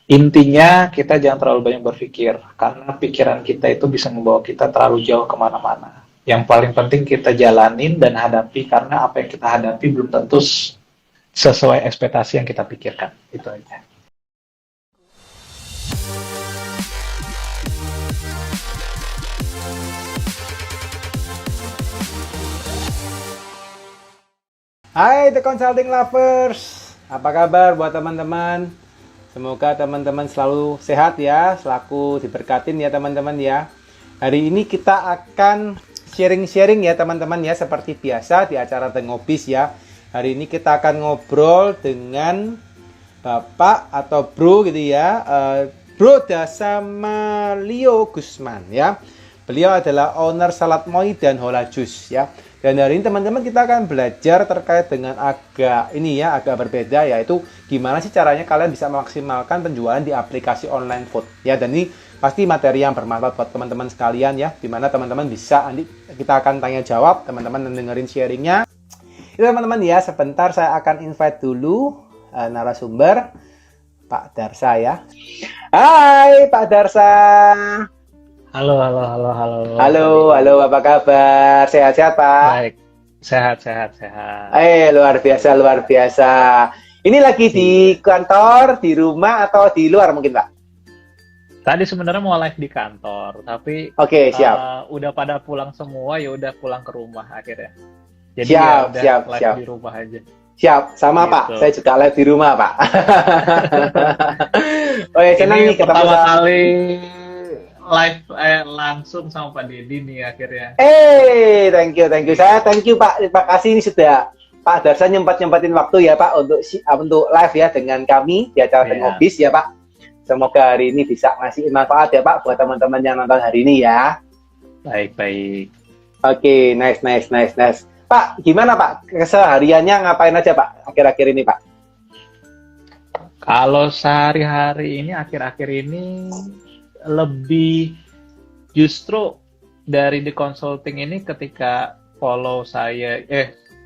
Intinya kita jangan terlalu banyak berpikir, karena pikiran kita itu bisa membawa kita terlalu jauh kemana-mana. Yang paling penting kita jalanin dan hadapi, karena apa yang kita hadapi belum tentu sesuai ekspektasi yang kita pikirkan. Itu aja. Hai The Consulting Lovers, apa kabar buat teman-teman? Semoga teman-teman selalu sehat ya, selaku diberkatin ya teman-teman ya. Hari ini kita akan sharing-sharing ya teman-teman ya, seperti biasa di acara The Ngobis ya. Hari ini kita akan ngobrol dengan Bapak atau Bro gitu ya, Bro Dasamalio Gusman ya. Beliau adalah owner Salad Moi dan Hola Juice ya. Dan hari ini teman-teman kita akan belajar terkait dengan agak berbeda, yaitu gimana sih caranya kalian bisa memaksimalkan penjualan di aplikasi online food ya. Dan ini pasti materi yang bermanfaat buat teman-teman sekalian ya, dimana teman-teman bisa, nanti kita akan tanya jawab, teman-teman dengerin sharingnya. Itu teman-teman ya, sebentar saya akan invite dulu narasumber Pak Darsa ya. Hai Pak Darsa. Halo. Halo, apa kabar? Sehat-sehat, Pak? Baik, sehat. Luar biasa. Ini lagi di kantor, di rumah, atau di luar mungkin, Pak? Tadi sebenarnya mau live di kantor, tapi Oke, siap. udah pada pulang semua, ya udah pulang ke rumah akhirnya. Jadi Siap, ya udah live siap. di rumah aja. Siap, sama Gitu. Pak. Saya juga live di rumah, Pak. Senang Ini nih ketemu pertama kali live langsung sama Pak Deddy nih akhirnya. thank you. Saya thank you, Pak. Terima kasih, ini sudah Pak Darsa nyempatin waktu ya, Pak, untuk live ya dengan kami di acara The Ngobis ya, Pak. Semoga hari ini bisa ngasih manfaat ya, Pak, buat teman-teman yang nonton hari ini ya. Baik. Oke, nice. Pak, gimana Pak? Kesehariannya ngapain aja Pak akhir-akhir ini, Pak? Kalau sehari-hari ini, akhir-akhir ini lebih justru dari The Consulting ini, ketika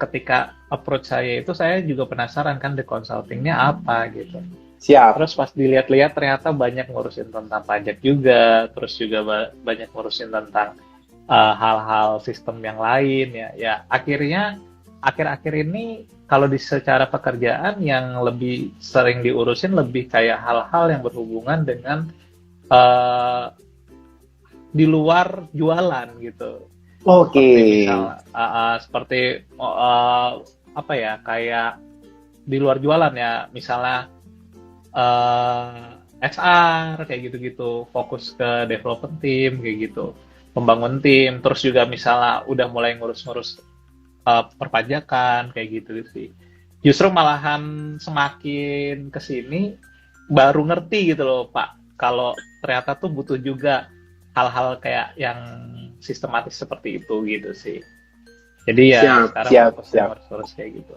ketika approach saya itu, saya juga penasaran kan The Consultingnya apa gitu. Siap. Terus pas dilihat-lihat ternyata banyak ngurusin tentang pajak juga, terus juga banyak ngurusin tentang hal-hal sistem yang lain ya. Ya akhirnya akhir-akhir ini kalau secara pekerjaan yang lebih sering diurusin lebih kayak hal-hal yang berhubungan dengan di luar jualan gitu. Oke. Seperti apa ya, kayak di luar jualan ya, misalnya HR kayak gitu-gitu, fokus ke development team kayak gitu, membangun tim, terus juga misalnya udah mulai ngurus-ngurus perpajakan kayak gitu sih. Justru malahan semakin kesini baru ngerti gitu loh Pak, kalau ternyata tuh butuh juga hal-hal kayak yang sistematis seperti itu gitu sih. Jadi ya sekarang fokus kayak gitu.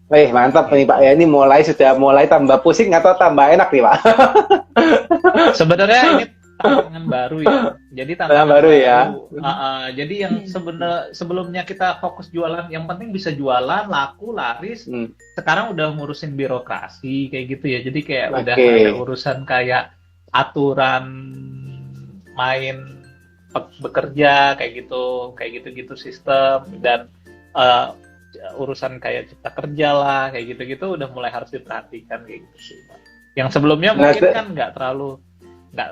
Mantap nih Pak ya, ini sudah mulai tambah pusing atau tambah enak nih Pak? Sebenarnya ini tantangan baru ya. Jadi tantangan baru ya. Jadi yang sebelumnya kita fokus jualan, yang penting bisa jualan, laku, laris. Sekarang udah ngurusin birokrasi kayak gitu ya. Jadi kayak udah ada urusan kayak aturan main bekerja kayak gitu sistem, dan urusan kayak cipta kerja lah kayak gitu udah mulai harus diperhatikan kayak gitu sih Pak. Yang sebelumnya mungkin kan nggak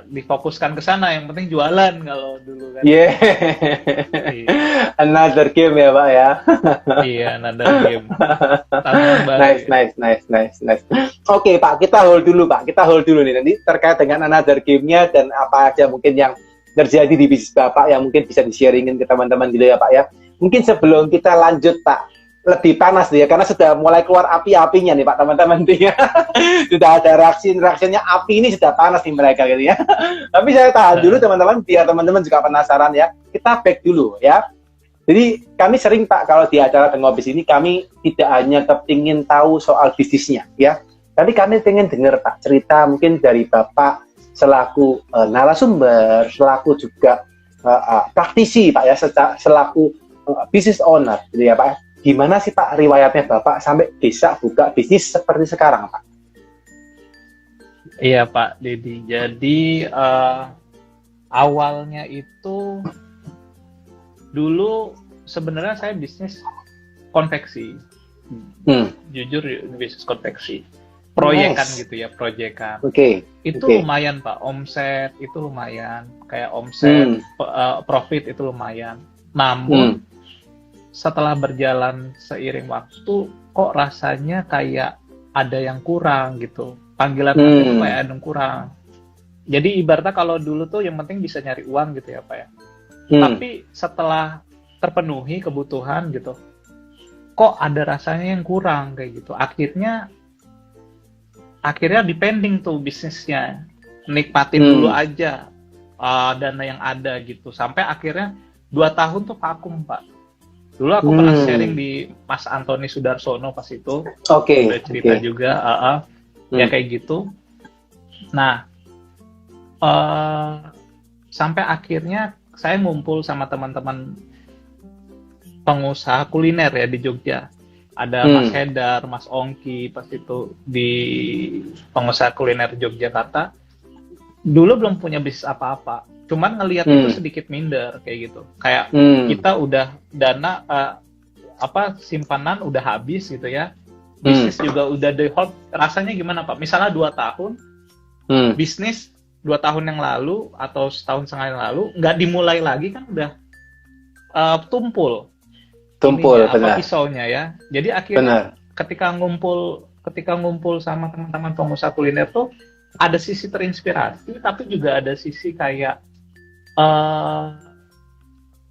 difokuskan ke sana, yang penting jualan kalau dulu kan. Another game ya Pak ya. Iya, another game. Nice. Oke Pak, kita hold dulu nih, nanti terkait dengan another game-nya dan apa aja mungkin yang terjadi di bisnis Bapak yang mungkin bisa di-sharingin ke teman-teman gitu ya Pak ya. Mungkin sebelum kita lanjut Pak, lebih panas ya, karena sudah mulai keluar api-apinya nih Pak teman-teman ya. Sudah ada reaksinya, api ini sudah panas nih mereka gitu ya. Tapi saya tahan dulu teman-teman, biar teman-teman juga penasaran ya. Kita back dulu ya. Jadi kami sering Pak, kalau di acara The Ngobis ini kami tidak hanya kepingin tahu soal bisnisnya ya, tapi kami pengen dengar Pak cerita mungkin dari Bapak selaku narasumber, selaku juga praktisi Pak ya, selaku business owner gitu ya Pak. Gimana sih Pak riwayatnya Bapak sampai bisa buka bisnis seperti sekarang Pak? Iya Pak Dedi. Jadi awalnya itu dulu sebenarnya saya bisnis konveksi. Jujur bisnis konveksi. Proyekan gitu ya, proyekan. Itu lumayan Pak, omset itu lumayan. Kayak omset, profit itu lumayan. Namun setelah berjalan seiring waktu, kok rasanya kayak ada yang kurang gitu. Panggilan itu kayak ada yang kurang. Jadi ibaratnya kalau dulu tuh yang penting bisa nyari uang gitu ya Pak ya. Tapi setelah terpenuhi kebutuhan gitu, kok ada rasanya yang kurang kayak gitu. Akhirnya depending tuh bisnisnya, nikmatin dulu aja dana yang ada gitu. Sampai akhirnya 2 tahun tuh vakum Pak. Dulu aku pernah sharing di Mas Antoni Sudarsono pas itu, udah cerita juga, ya kayak gitu. Nah, sampai akhirnya saya ngumpul sama teman-teman pengusaha kuliner ya di Jogja. Ada Mas Hedar, Mas Ongki pas itu di pengusaha kuliner Yogyakarta. Dulu belum punya bisnis apa-apa, cuman ngelihat itu sedikit minder kayak gitu. Kayak kita udah dana simpanan udah habis gitu ya. Bisnis juga udah di hold. Rasanya gimana Pak? Misalnya 2 tahun bisnis 2 tahun yang lalu atau setahun setengah yang lalu nggak dimulai lagi kan udah tumpul benar. Pisaunya ya. Jadi akhirnya ketika ngumpul sama teman-teman pengusaha kuliner tuh ada sisi terinspirasi, tapi juga ada sisi kayak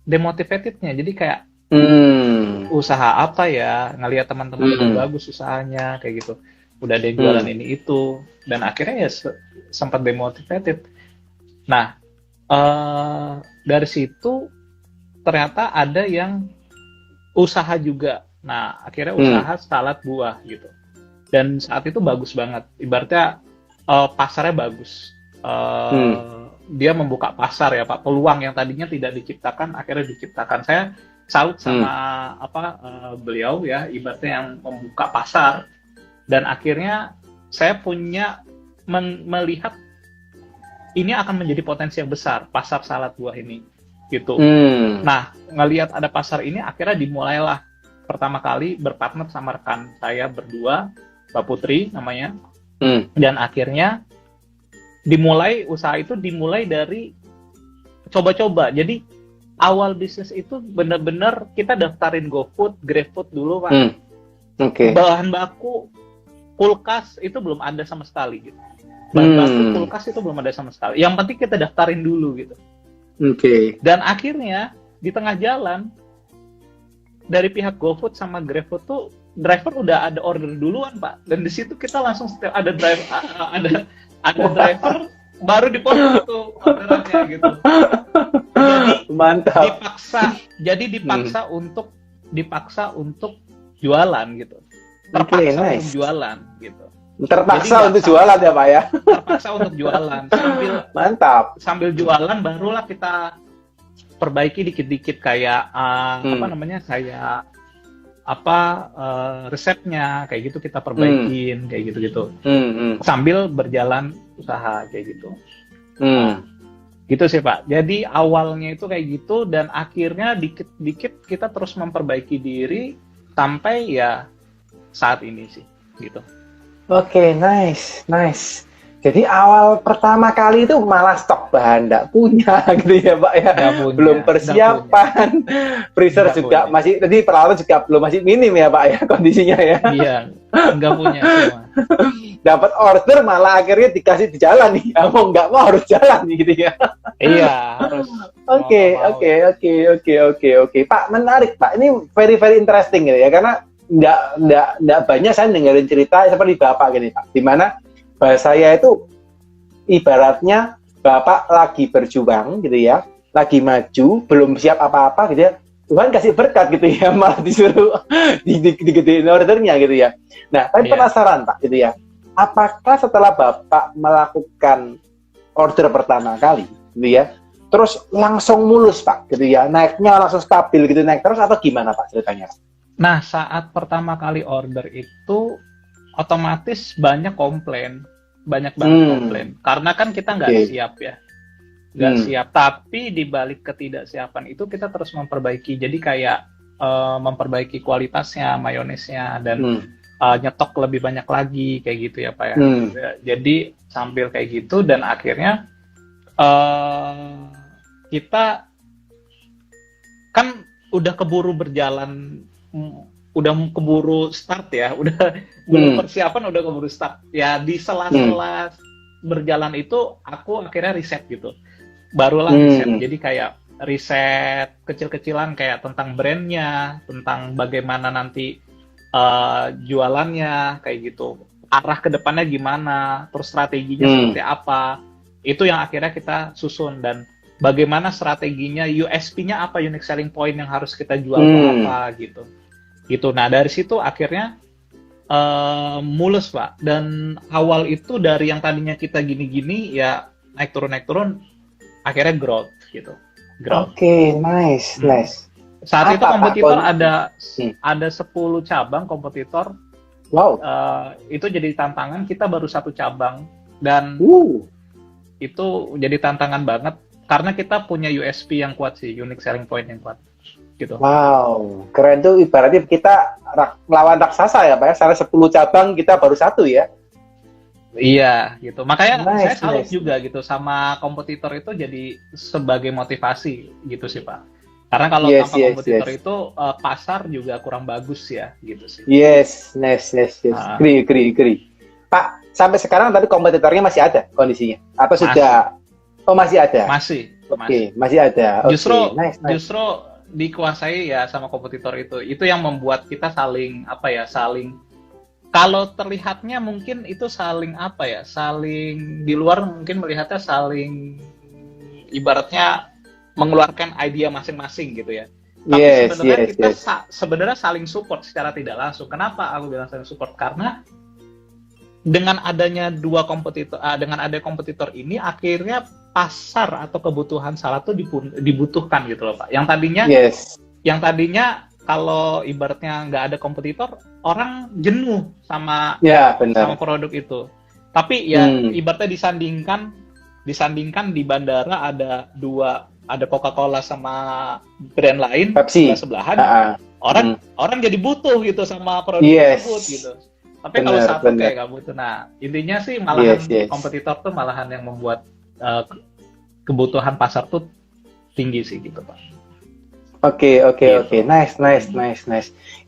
demotivatednya. Jadi kayak usaha apa ya, ngelihat teman-teman itu bagus usahanya kayak gitu. Udah ada yang jualan ini itu, dan akhirnya ya sempat demotivated. Nah, dari situ ternyata ada yang usaha juga. Nah, akhirnya usaha salad buah gitu. Dan saat itu bagus banget. Ibaratnya pasarnya bagus. Dia membuka pasar ya Pak. Peluang yang tadinya tidak diciptakan akhirnya diciptakan. Saya salut sama beliau ya, ibaratnya yang membuka pasar. Dan akhirnya saya melihat ini akan menjadi potensi yang besar, pasar salad buah ini. Gitu. Nah, ngelihat ada pasar ini akhirnya dimulailah pertama kali berpartner sama rekan saya berdua, Mbak Putri namanya. Dan akhirnya usaha itu dimulai dari coba-coba. Jadi awal bisnis itu benar-benar kita daftarin GoFood, GrabFood dulu Pak. Bahan baku kulkas itu belum ada sama sekali gitu. Bahan baku kulkas itu belum ada sama sekali. Yang penting kita daftarin dulu gitu. Dan akhirnya di tengah jalan dari pihak GoFood sama GrabFood tuh driver udah ada order duluan Pak. Dan di situ kita langsung setiap ada driver baru dipotong tuh orderannya gitu. Jadi mantap. Dipaksa untuk jualan gitu. Terpaksa untuk jualan gitu. Terpaksa untuk jualan ya Pak ya. Terpaksa untuk jualan sambil jualan barulah kita perbaiki dikit-dikit kayak resepnya kayak gitu kita perbaikin kayak gitu sambil berjalan usaha kayak gitu. Gitu sih Pak. Jadi awalnya itu kayak gitu dan akhirnya dikit-dikit kita terus memperbaiki diri sampai ya saat ini sih gitu. Nice. Jadi awal pertama kali itu malah stok bahan nggak punya gitu ya Pak ya. Belum persiapan. Freezer juga masih, tadi peralatan juga belum, masih minim ya Pak ya kondisinya ya. Iya, nggak punya semua. Dapat order malah akhirnya dikasih di jalan nih. Mau nggak mau harus jalan nih gitu ya. Iya, harus. Oke. Pak, menarik Pak. Ini very interesting gitu ya, karena nggak banyak saya dengerin cerita seperti Bapak gini Pak, dimana saya itu ibaratnya Bapak lagi berjuang gitu ya, lagi maju, belum siap apa-apa gitu ya, Tuhan kasih berkat gitu ya, malah disuruh digedein ordernya gitu ya. Nah, tapi penasaran Pak gitu ya, apakah setelah Bapak melakukan order pertama kali gitu ya, terus langsung mulus Pak gitu ya, naiknya langsung stabil gitu, naik terus atau gimana Pak ceritanya? Nah, saat pertama kali order itu otomatis banyak komplain banget komplain. Karena kan kita nggak siap ya. Nggak siap. Tapi di balik ketidaksiapan itu kita terus memperbaiki. Jadi kayak memperbaiki kualitasnya, mayonesnya, dan nyetok lebih banyak lagi kayak gitu ya Pak ya. Jadi sambil kayak gitu dan akhirnya kita kan udah keburu berjalan, udah keburu start ya, udah persiapan udah keburu start ya. Di sela-sela berjalan itu aku akhirnya riset gitu, barulah riset. Jadi kayak riset kecil-kecilan kayak tentang brandnya, tentang bagaimana nanti jualannya kayak gitu, arah kedepannya gimana, terus strateginya seperti apa, itu yang akhirnya kita susun. Dan bagaimana strateginya, USP-nya apa, unique selling point yang harus kita jual apa gitu. Nah dari situ akhirnya mulus Pak. Dan awal itu dari yang tadinya kita gini-gini ya naik turun, akhirnya growth gitu. Oke, nice. Saat itu kompetitor ada 10 cabang kompetitor. Wow. Itu jadi tantangan, kita baru 1 cabang dan itu jadi tantangan banget karena kita punya USP yang kuat sih, unique selling point yang kuat gitu. Wow, keren tuh. Ibaratnya kita lawan raksasa ya Pak ya, salah 10 cabang kita baru 1 ya. Iya gitu, makanya saya salut juga gitu sama kompetitor itu, jadi sebagai motivasi gitu sih Pak. Karena kalau tanpa kompetitor itu pasar juga kurang bagus ya gitu sih. Yes. Agree. Pak, sampai sekarang tadi kompetitornya masih ada kondisinya? Atau sudah? Oh masih ada? Masih. Masih ada. Justru dikuasai ya sama kompetitor itu. Itu yang membuat kita saling kalau terlihatnya mungkin itu saling di luar mungkin melihatnya saling ibaratnya mengeluarkan ide masing-masing gitu ya. Tapi sebenarnya kita sebenarnya saling support secara tidak langsung. Kenapa aku bilang saling support? Karena dengan adanya dengan ada kompetitor ini akhirnya pasar atau kebutuhan salad itu dibutuhkan gitu loh Pak. Yang tadinya kalau ibaratnya nggak ada kompetitor, orang jenuh sama produk itu. Tapi ya ibaratnya disandingkan di bandara ada Coca-Cola sama brand lain Pepsi sebelahan, orang jadi butuh gitu sama produk tersebut gitu. Tapi kalau satu kayak nggak butuh. Nah intinya sih malahan kompetitor tuh malahan yang membuat kebutuhan pasar tuh tinggi sih gitu Pak. Oke. Nice.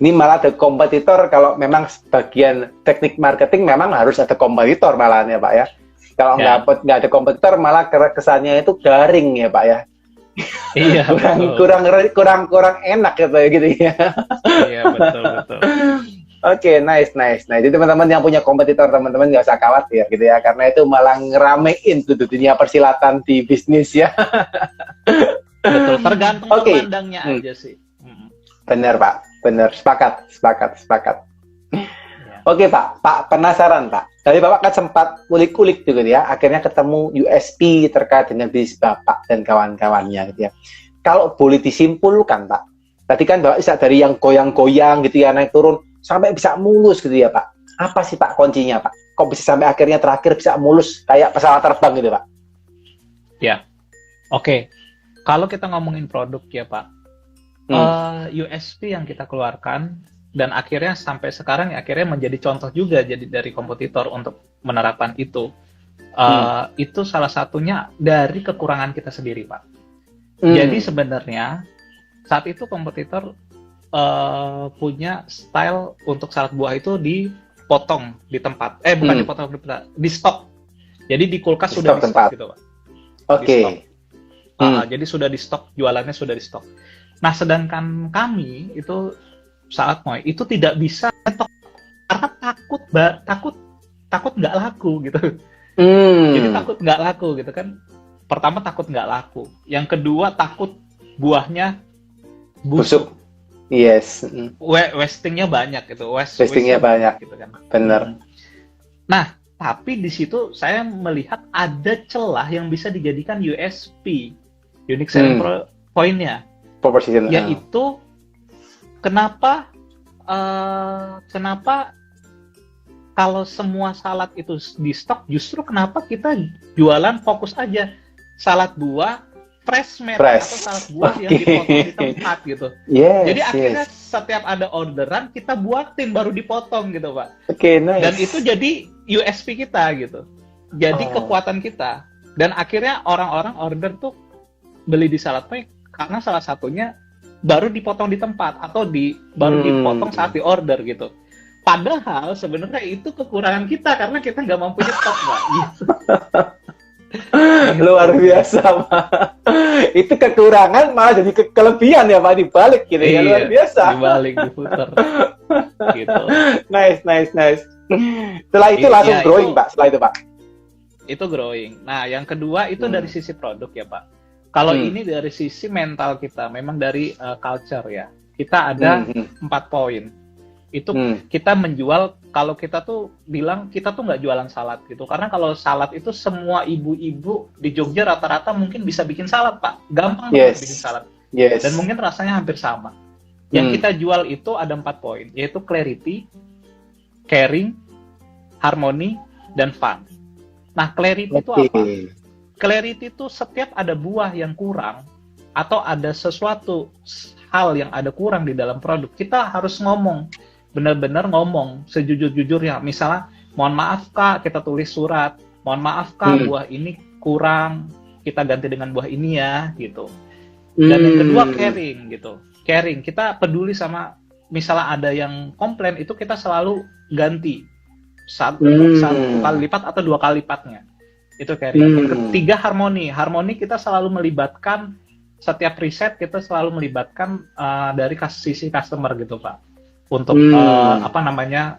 Ini malah ada kompetitor. Kalau memang sebagian teknik marketing memang harus ada kompetitor malahan ya Pak ya. Kalau nggak ada kompetitor malah kesannya itu garing ya Pak ya. Iya. kurang enak gitu ya. Iya betul. Oke, nice. Nah, jadi teman-teman yang punya kompetitor, teman-teman nggak usah khawatir gitu ya, karena itu malah ngeramein tuh dunia persilatan di bisnis ya. Betul, tergantung pandangnya aja sih. Bener Pak, sepakat. Ya. Oke Pak, penasaran Pak. Tadi Bapak kan sempat kulik-kulik gitu ya, akhirnya ketemu USP terkait dengan bisnis Bapak dan kawan-kawannya gitu ya. Kalau boleh disimpulkan Pak, tadi kan Bapak bisa dari yang goyang-goyang gitu ya, naik turun, sampai bisa mulus gitu ya Pak. Apa sih Pak kuncinya Pak? Kok bisa sampai akhirnya terakhir bisa mulus kayak pesawat terbang gitu Pak? Ya, oke. Kalau kita ngomongin produk ya Pak, USP yang kita keluarkan dan akhirnya sampai sekarang akhirnya menjadi contoh juga jadi dari kompetitor untuk menerapkan itu. Itu salah satunya dari kekurangan kita sendiri Pak. Jadi sebenarnya saat itu kompetitor punya style untuk salad buah itu dipotong di tempat, bukan dipotong di stok. Jadi di kulkas sudah di stok gitu Pak. Oke. Jadi sudah di stok, jualannya sudah di stok. Nah, sedangkan kami itu saat Moy itu tidak bisa stok karena takut nggak laku gitu. Jadi takut nggak laku gitu kan. Pertama takut nggak laku, yang kedua takut buahnya busuk. Yes. Wastingnya banyak gitu. Wastingnya banyak gitu kan. Bener. Nah, tapi di situ saya melihat ada celah yang bisa dijadikan USP, unique selling point-nya, yaitu kenapa kalau semua salad itu di stok, justru kenapa kita jualan fokus aja salad buah fresh made atau salad buah yang dipotong di tempat gitu. Jadi akhirnya setiap ada orderan kita buatin baru dipotong gitu, Pak. Nice. Dan itu jadi USP kita gitu. Jadi kekuatan kita. Dan akhirnya orang-orang order tuh beli di Salad Point karena salah satunya baru dipotong di tempat atau baru dipotong saat di order gitu. Padahal sebenarnya itu kekurangan kita karena kita nggak mampu nyetok, Pak. Gitu. Luar biasa, Pak. Itu kekurangan malah jadi kelebihan ya, Pak, dibalik gitu ya. Luar biasa. Dibalik, diputer. Gitu. Nice. Setelah itu langsung growing, Pak. Setelah itu, Pak. Itu growing. Nah, yang kedua itu dari sisi produk ya, Pak. Kalau ini dari sisi mental kita, memang dari culture ya. Kita ada 4 poin. Itu kita menjual, kalau kita tuh bilang kita tuh nggak jualan salad gitu. Karena kalau salad itu semua ibu-ibu di Jogja rata-rata mungkin bisa bikin salad, Pak. Gampang banget bikin salad. Dan mungkin rasanya hampir sama. Yang kita jual itu ada 4 poin, yaitu clarity, caring, harmony, dan fun. Nah, clarity itu apa? Clarity itu setiap ada buah yang kurang atau ada sesuatu hal yang ada kurang di dalam produk, kita harus ngomong. Benar-benar ngomong sejujur-jujurnya. Misalnya, mohon maaf Kak, kita tulis surat. Mohon maaf Kak, buah ini kurang, kita ganti dengan buah ini ya, gitu. Dan yang kedua caring gitu. Caring, kita peduli sama, misalnya ada yang komplain, itu kita selalu ganti. Satu kali lipat atau 2 kali lipatnya. Itu caring. Yang ketiga harmoni. Harmoni kita selalu melibatkan, setiap riset kita selalu melibatkan dari sisi customer gitu, Pak. Untuk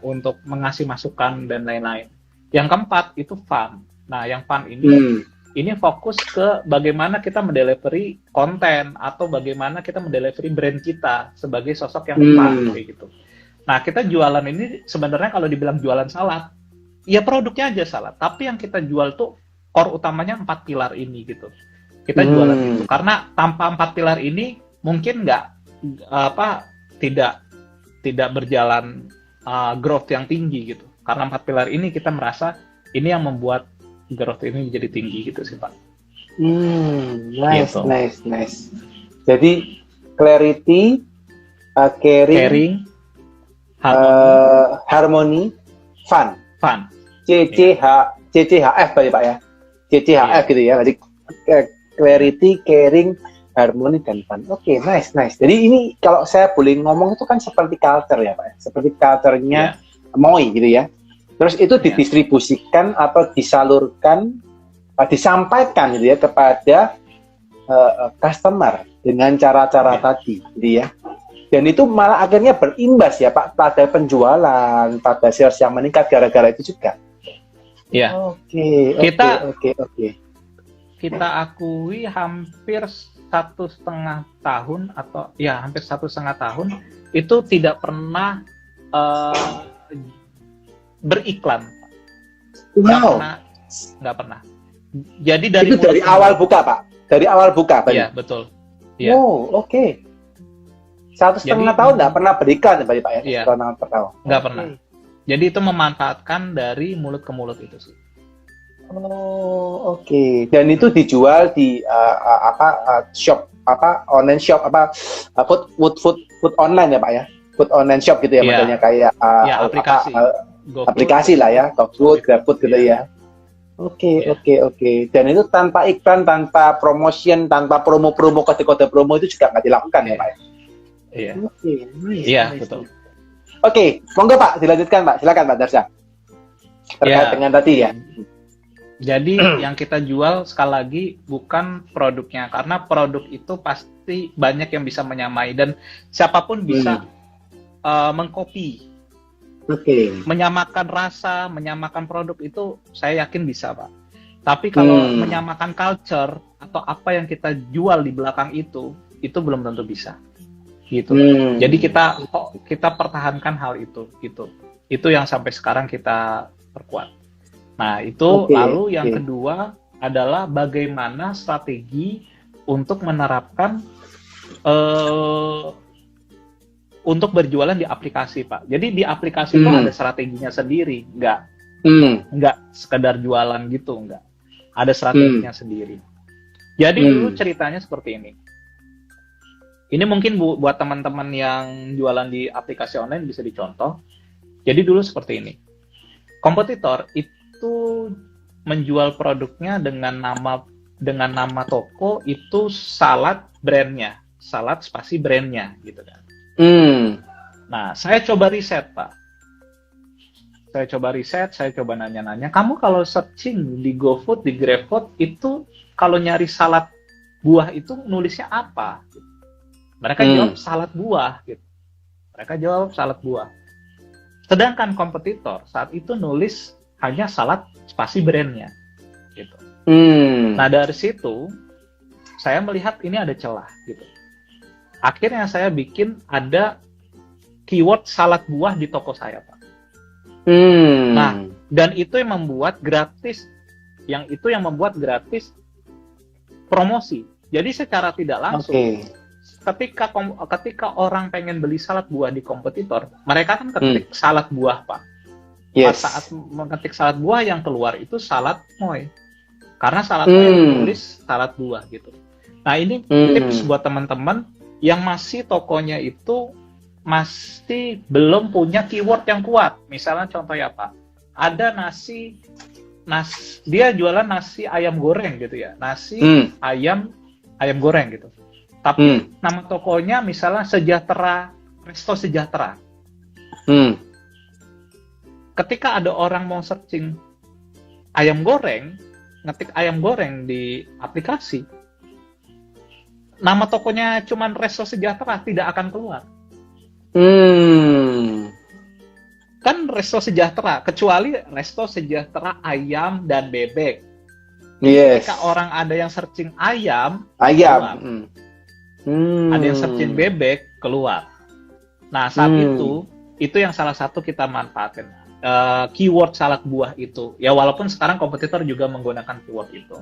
untuk mengasih masukan dan lain-lain. Yang keempat itu fun. Nah, yang fun ini fokus ke bagaimana kita mendelivery konten atau bagaimana kita mendelivery brand kita sebagai sosok yang fun kayak gitu. Nah, kita jualan ini sebenarnya kalau dibilang jualan salad, ya produknya aja salad. Tapi yang kita jual tuh core utamanya 4 pilar ini gitu. Kita jualan itu karena tanpa 4 pilar ini mungkin tidak berjalan growth yang tinggi gitu. Karena 4 pilar ini kita merasa ini yang membuat growth ini jadi tinggi gitu sih, Pak. Nice. Jadi clarity, caring, harmony, fun. CCHF Pak ya. CCHF gitu ya. Jadi clarity, caring, harmoni dan fun. Nice. Jadi ini kalau saya boleh ngomong itu kan seperti culture ya, Pak. Seperti culture-nya Moi gitu ya. Terus itu didistribusikan atau disalurkan, disampaikan gitu ya kepada customer dengan cara-cara tadi gitu ya. Dan itu malah akhirnya berimbas ya, Pak, pada penjualan, pada sales yang meningkat gara-gara itu juga. Iya. Oke. Kita akui hampir 1,5 tahun atau ya hampir 1,5 tahun itu tidak pernah beriklan. Nggak pernah. Jadi dari awal buka, Pak. Dari awal buka, Pak. Iya, betul. Ya. 1,5 tahun nggak pernah beriklan, Pak ya? Iya. Nggak pernah. Jadi itu memanfaatkan dari mulut ke mulut itu sih. Dan itu dijual di shop online shop food online ya, Pak ya? Food online shop gitu ya, modelnya kayak aplikasi lah ya, GoFood, GrabFood gitu ya. Oke. Dan itu tanpa iklan, tanpa promotion, tanpa promo-promo, kode-kode promo itu juga nggak dilakukan ya, Pak ya? Iya. Nice. Betul. Monggo Pak, dilanjutkan Pak. Silakan Pak Darsya. Terkait dengan tadi ya. Jadi yang kita jual sekali lagi bukan produknya, karena produk itu pasti banyak yang bisa menyamai dan siapapun bisa mengcopy. Menyamakan rasa, menyamakan produk itu saya yakin bisa, Pak. Tapi kalau menyamakan culture atau apa yang kita jual di belakang itu belum tentu bisa. Gitu. Jadi kita pertahankan hal itu gitu. Itu yang sampai sekarang kita perkuat. Nah, itu lalu yang kedua adalah bagaimana strategi untuk menerapkan untuk berjualan di aplikasi, Pak. Jadi di aplikasi itu ada strateginya sendiri, nggak sekedar jualan gitu, nggak. Ada strateginya sendiri. Jadi dulu ceritanya seperti ini. Ini mungkin buat teman-teman yang jualan di aplikasi online bisa dicontoh. Jadi dulu seperti ini. Kompetitor itu menjual produknya dengan nama toko itu salad brandnya, salad spasi brandnya gitu kan. Nah, saya coba riset, Pak. Saya coba nanya-nanya. Kamu kalau searching di GoFood, di GrabFood itu kalau nyari salad buah itu nulisnya apa? Mereka jawab salad buah gitu. Sedangkan kompetitor saat itu nulis hanya salad spasi brandnya gitu. Nah, dari situ saya melihat ini ada celah gitu. Akhirnya saya bikin ada keyword salad buah di toko saya, Pak. Nah, dan itu yang membuat gratis promosi. Jadi secara tidak langsung ketika orang pengen beli salad buah di kompetitor, mereka kan ketik salad buah, Pak. Yes. Saat mengetik salad buah yang keluar itu salad moy. Karena salad moy tulis salad buah gitu. Nah, ini tips buat teman-teman yang masih tokonya itu masih belum punya keyword yang kuat. Misalnya contoh ya, Pak. Ada dia jualan nasi ayam goreng gitu ya. Nasi ayam goreng gitu. Tapi nama tokonya misalnya Sejahtera, Resto Sejahtera. Ketika ada orang mau searching ayam goreng, ngetik ayam goreng di aplikasi, nama tokonya cuman Resto Sejahtera, tidak akan keluar. Kan Resto Sejahtera, kecuali Resto Sejahtera ayam dan bebek. Yes. Ketika orang ada yang searching ayam. Ada yang searching bebek, keluar. Nah, saat itu yang salah satu kita manfaatin. Keyword salad buah itu. Ya, walaupun sekarang kompetitor juga menggunakan keyword itu.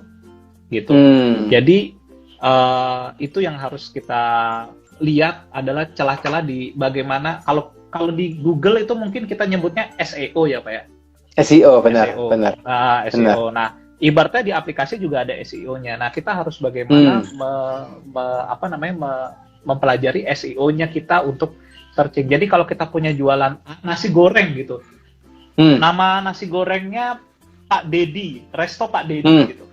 Gitu. Jadi, itu yang harus kita lihat adalah celah-celah di bagaimana, kalau di Google itu mungkin kita nyebutnya SEO ya, Pak ya? SEO, benar. SEO. Nah, ibaratnya di aplikasi juga ada SEO-nya. Nah, kita harus bagaimana mempelajari SEO-nya kita untuk searching. Jadi kalau kita punya jualan nasi goreng gitu, nama nasi gorengnya Pak Dedi, Resto Pak Dedi gitu.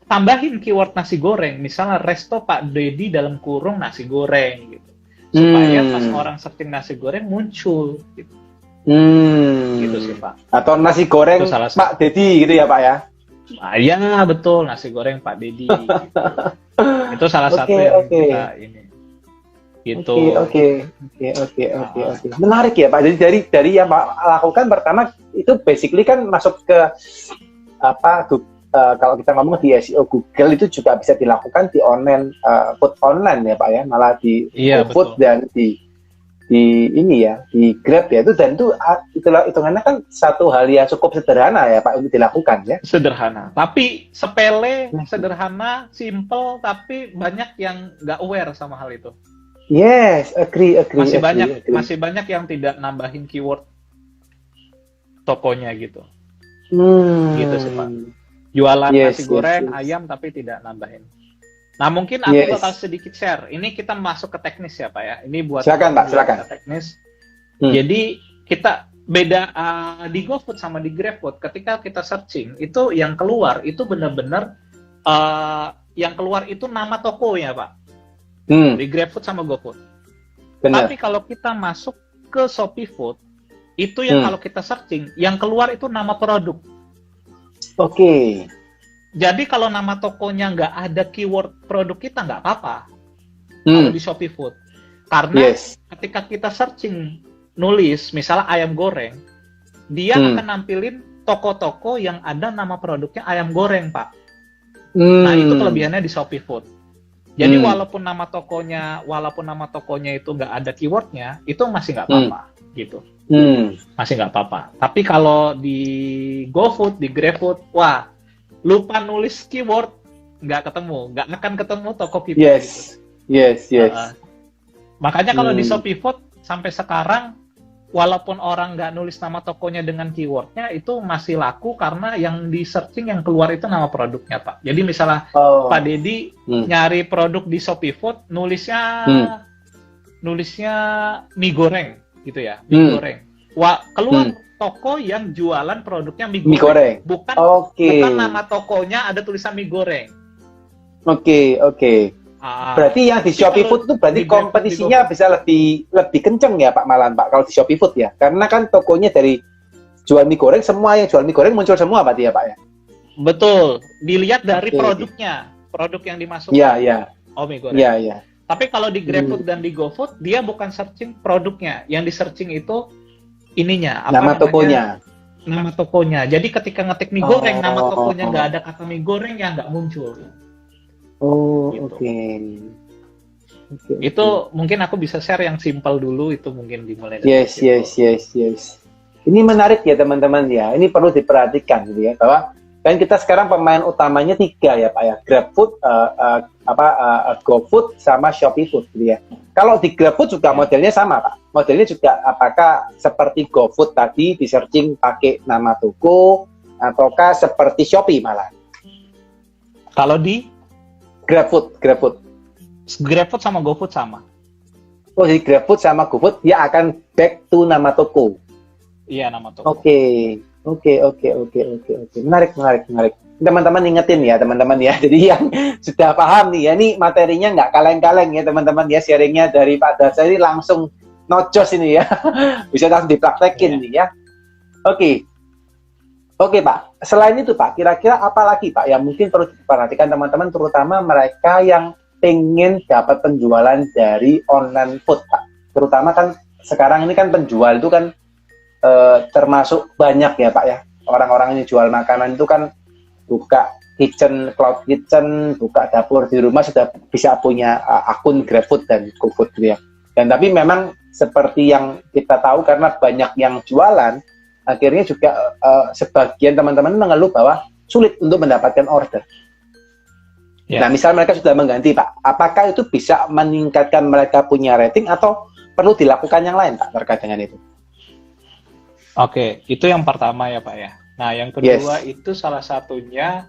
Tambahin keyword nasi goreng, misalnya Resto Pak Dedi dalam kurung nasi goreng gitu. Supaya pas orang searching nasi goreng muncul gitu. Gitu sih, Pak. Atau nasi goreng Pak Dedi gitu ya, Pak ya? Ya, betul, nasi goreng Pak Dedi gitu. Itu salah satu yang kita ini. Gitu. Oke. Menarik ya, Pak. Jadi dari yang Pak lakukan pertama itu basically kan masuk ke kalau kita ngomong di SEO Google itu juga bisa dilakukan di online food online ya, Pak ya, malah di GoFood dan di ini ya, di Grab ya, itulah hitungannya kan satu hal yang cukup sederhana ya, Pak, untuk dilakukan ya. Sederhana, tapi sepele, sederhana, simple, tapi banyak yang nggak aware sama hal itu. Yes, agree. Masih banyak yang tidak nambahin keyword tokonya gitu. Gitu sih, Pak. Jualan nasi goreng, ayam, tapi tidak nambahin. Nah, mungkin aku bakal sedikit share. Ini kita masuk ke teknis ya, Pak ya. Ini buat silakan, Pak, silakan. Teknis. Jadi kita beda di GoFood sama di GrabFood. Ketika kita searching, itu yang keluar itu benar-benar yang keluar itu nama tokonya, Pak. Di GrabFood sama GoFood. Tapi kalau kita masuk ke Shopee Food, itu yang kalau kita searching, yang keluar itu nama produk. Oke. Jadi kalau nama tokonya nggak ada keyword produk kita, nggak apa-apa. Kalau di Shopee Food. Karena ketika kita searching, nulis, misalnya ayam goreng, dia akan nampilin toko-toko yang ada nama produknya ayam goreng, Pak. Nah, itu kelebihannya di Shopee Food. Jadi walaupun nama tokonya itu nggak ada keywordnya, itu masih nggak apa-apa, gitu. Masih nggak apa-apa. Tapi kalau di GoFood, di GrabFood, wah, lupa nulis keyword, nggak akan ketemu toko kita. Yes. Makanya kalau di Shopee Food sampai sekarang, walaupun orang nggak nulis nama tokonya dengan keywordnya, itu masih laku karena yang di searching yang keluar itu nama produknya, Pak. Jadi misalnya Pak Deddy nyari produk di Shopee Food, nulisnya mie goreng gitu ya, mie goreng. Wah, keluar toko yang jualan produknya mie goreng. Bukan nama tokonya ada tulisan mie goreng. Oke. Berarti yang di Shopee Food itu berarti kompetisinya bisa lebih kenceng ya Pak Malan, Pak, kalau di Shopee Food ya. Karena kan tokonya dari jual mie goreng, semua yang jual mie goreng muncul semua berarti ya Pak ya. Betul. Dilihat dari produknya, produk yang dimasukkan. Iya. Oh, mie goreng. Iya. Tapi kalau di GrabFood dan di GoFood, dia bukan searching produknya. Yang di searching itu ininya. Nama tokonya. Nama tokonya. Jadi ketika ngetik mie goreng, nama tokonya nggak ada kata mie goreng, ya nggak muncul. Gitu. Oke. Itu mungkin aku bisa share yang simpel dulu, itu mungkin dimulai Yes. dari Ini menarik ya teman-teman ya. Ini perlu diperhatikan gitu ya, bahwa kan kita sekarang pemain utamanya 3 ya Pak ya. GrabFood, GoFood sama Shopee Food gitu ya. Kalau di GrabFood juga modelnya sama Pak. Modelnya juga apakah seperti GoFood tadi di searching pakai nama toko, ataukah seperti Shopee malah? Kalau di GrabFood sama GoFood sama. Oh, di GrabFood sama GoFood dia akan back to nama toko. Iya, nama toko. Oke. Menarik. Teman-teman ingetin ya, teman-teman ya. Jadi yang sudah paham nih ya, ini materinya nggak kaleng-kaleng ya, teman-teman ya. Sharingnya dari Pak Darsa ini langsung nocos ini ya. Bisa langsung dipraktekin nih ya. Oke Pak, selain itu Pak, kira-kira apa lagi Pak yang mungkin perlu diperhatikan teman-teman, terutama mereka yang pengen dapat penjualan dari online food Pak. Terutama kan sekarang ini kan penjual itu kan termasuk banyak ya Pak ya. Orang-orang ini jual makanan itu kan buka cloud kitchen, buka dapur di rumah sudah bisa punya akun GrabFood dan GoFood gitu ya. Dan tapi memang seperti yang kita tahu, karena banyak yang jualan, akhirnya juga sebagian teman-teman mengeluh bahwa sulit untuk mendapatkan order. Nah, misal mereka sudah mengganti Pak, apakah itu bisa meningkatkan mereka punya rating atau perlu dilakukan yang lain Pak terkait dengan itu? Oke, itu yang pertama ya Pak ya. Nah, yang kedua itu salah satunya,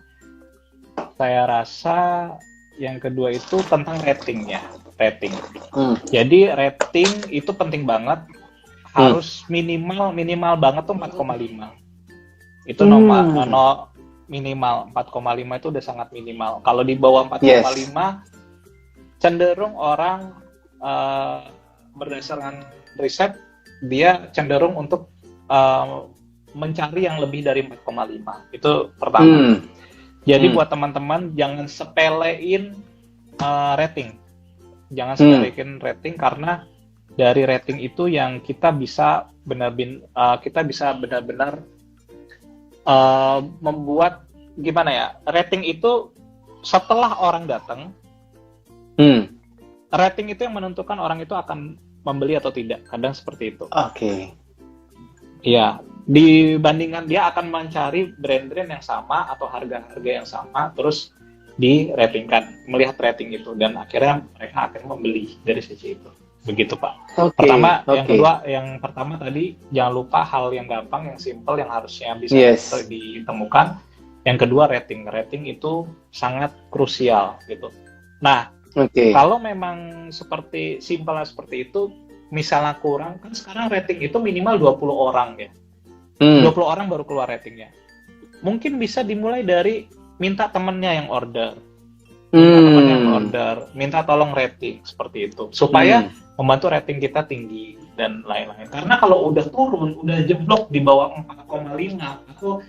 saya rasa yang kedua itu tentang rating. Jadi rating itu penting banget. Harus minimal banget tuh 4,5. Itu minimal 4,5 itu udah sangat minimal. Kalau di bawah 4,5 cenderung orang berdasarkan riset dia cenderung untuk mencari yang lebih dari 4,5. Itu pertama. Jadi buat teman-teman jangan sepelein rating. Jangan sepelein rating, karena dari rating itu yang kita bisa benar-benar membuat gimana ya, rating itu setelah orang datang, rating itu yang menentukan orang itu akan membeli atau tidak, kadang seperti itu. Iya, dibandingkan dia akan mencari brand-brand yang sama atau harga-harga yang sama, terus di-ratingkan, melihat rating itu, dan akhirnya mereka akan membeli dari sisi itu. Begitu Pak. Yang kedua, yang pertama tadi jangan lupa hal yang gampang, yang simple, yang harusnya bisa ditemukan. Yang kedua rating itu sangat krusial gitu. Nah, kalau memang seperti simpelnya seperti itu, misalnya kurang, kan sekarang rating itu minimal 20 orang ya. 20 orang baru keluar ratingnya. Mungkin bisa dimulai dari minta temennya yang order. Minta tolong rating seperti itu supaya membantu rating kita tinggi dan lain-lain. Karena kalau udah turun, udah jeblok di bawah 4,5 atau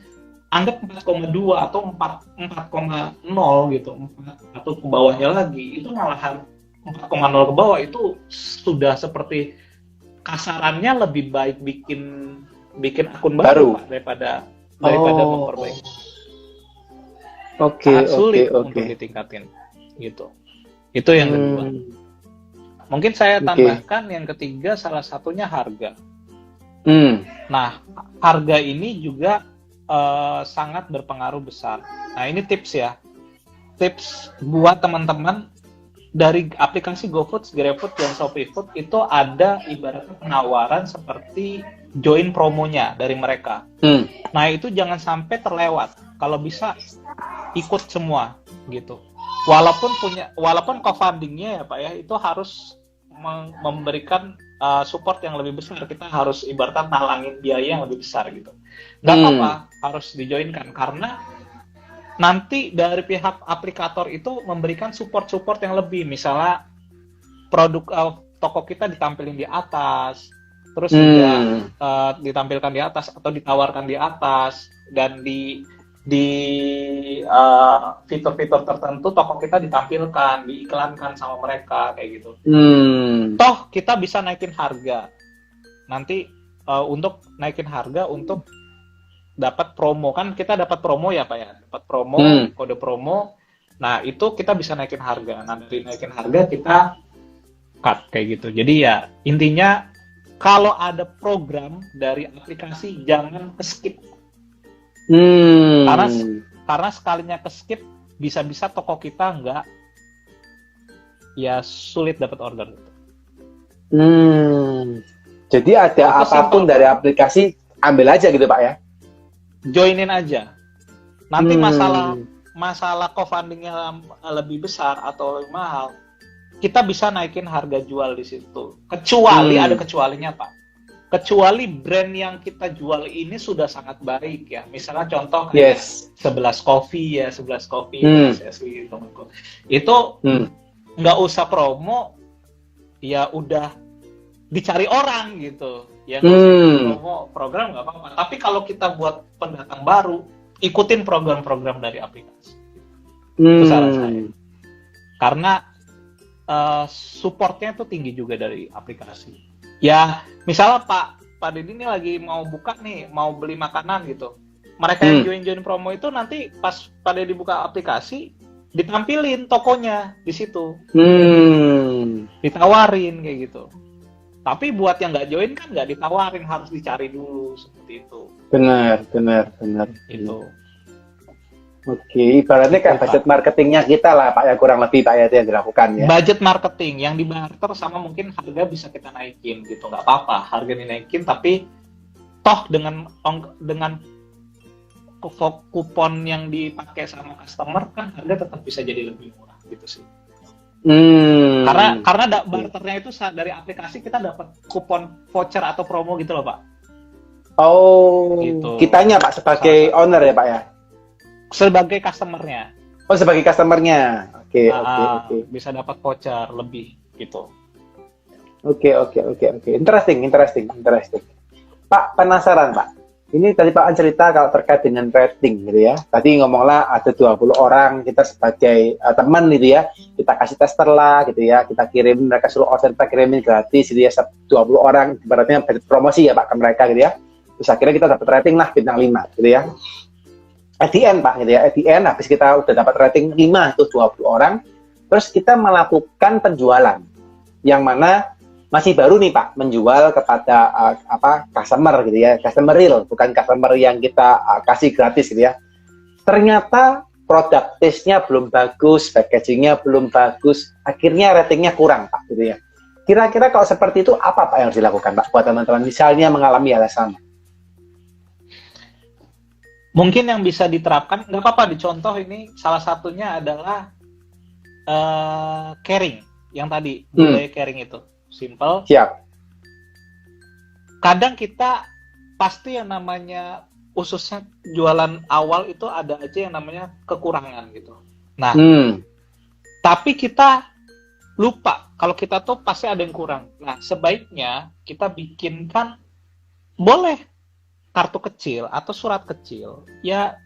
anggap 4,2 atau 4,0 gitu, 4 atau ke bawahnya lagi, itu malahan 4,0 ke bawah itu sudah seperti kasarannya lebih baik bikin akun baru Pak, daripada memperbaiki. Sulit untuk ditingkatin gitu. Itu yang kedua. Mungkin saya tambahkan yang ketiga, salah satunya harga. Nah, harga ini juga sangat berpengaruh besar. Nah, ini tips ya. Tips buat teman-teman, dari aplikasi GoFood, GrabFood, dan ShopeeFood itu ada ibaratnya penawaran seperti join promonya dari mereka. Nah itu jangan sampai terlewat. Kalau bisa ikut semua gitu. Walaupun co-fundingnya ya Pak ya itu harus memberikan support yang lebih besar. Kita harus ibaratnya nalangin biaya yang lebih besar gitu. Nggak apa-apa harus dijoinkan karena nanti dari pihak aplikator itu memberikan support yang lebih, misalnya produk toko kita ditampilkan di atas, terus juga ditampilkan di atas atau ditawarkan di atas, dan di fitur-fitur tertentu toko kita ditampilkan, diiklankan sama mereka kayak gitu. Toh kita bisa naikin harga nanti untuk naikin harga untuk dapat promo, kan kita dapat promo ya Pak ya, dapat promo, kode promo. Nah itu kita bisa naikin harga. Nanti naikin harga kita cut kayak gitu. Jadi ya intinya kalau ada program dari aplikasi jangan skip. Karena sekalinya skip bisa-bisa toko kita nggak ya sulit dapat order. Jadi ada itu apapun simple, dari aplikasi ambil aja gitu Pak ya. Joinin aja. Nanti masalah co-fundingnya lebih besar atau lebih mahal, kita bisa naikin harga jual di situ. Kecuali ada kecualinya Pak. Kecuali brand yang kita jual ini sudah sangat baik ya. Misalnya contoh kayak 11 Coffee, asli temanku. Itu nggak usah promo, ya udah dicari orang gitu. Ya promo program nggak apa-apa. Tapi kalau kita buat pendatang baru, ikutin program-program dari aplikasi. Itu saran saya. Karena supportnya itu tinggi juga dari aplikasi. Ya, misalnya Pak Deddy ini lagi mau buka nih, mau beli makanan gitu. Mereka yang join promo itu nanti pas Pak Deddy buka aplikasi, ditampilin tokonya di situ. Ditawarin kayak gitu. Tapi buat yang nggak join kan nggak ditawarin, harus dicari dulu seperti itu. Benar. Itu. Oke, ibaratnya kayak budget marketingnya kita lah Pak ya, kurang lebih Pak ya itu yang dilakukan ya. Budget marketing yang dibarter sama mungkin harga bisa kita naikin gitu, nggak apa-apa harga dinaikin, tapi toh dengan kupon yang dipakai sama customer kan harga tetap bisa jadi lebih murah gitu sih. Karena barternya itu dari aplikasi kita dapat kupon voucher atau promo gitu loh Pak. Oh, gitu. Kitanya Pak sebagai owner ya Pak ya? Sebagai customernya. Oh, sebagai customernya. Oke. Bisa dapat voucher lebih gitu. Oke. Interesting. Pak, penasaran Pak. Ini tadi Pak cerita kalau terkait dengan rating gitu ya. Tadi ngomonglah ada 20 orang, kita sebagai teman gitu ya. Kita kasih tester lah gitu ya. Kita kirim, mereka suruh order, kita kirimin gratis gitu ya. 20 orang, ibaratnya promosi ya Pak ke mereka gitu ya. Terus akhirnya kita dapat rating lah bintang 5 gitu ya. At the end Pak gitu ya. At the end habis kita udah dapat rating 5 itu 20 orang. Terus kita melakukan penjualan. Yang mana masih baru nih Pak menjual kepada customer gitu ya, customer real, bukan customer yang kita kasih gratis gitu ya. Ternyata produk taste-nya belum bagus, packaging-nya belum bagus, akhirnya ratingnya kurang Pak gitu ya. Kira-kira kalau seperti itu apa Pak yang harus dilakukan Pak buat teman-teman misalnya mengalami hal yang sama? Mungkin yang bisa diterapkan, nggak apa-apa dicontoh ini, salah satunya adalah caring, yang tadi budaya caring itu. Simple. Siap. Kadang kita pasti yang namanya khususnya jualan awal itu ada aja yang namanya kekurangan gitu. Nah, tapi kita lupa kalau kita tuh pasti ada yang kurang. Nah, sebaiknya kita bikinkan boleh kartu kecil atau surat kecil. Ya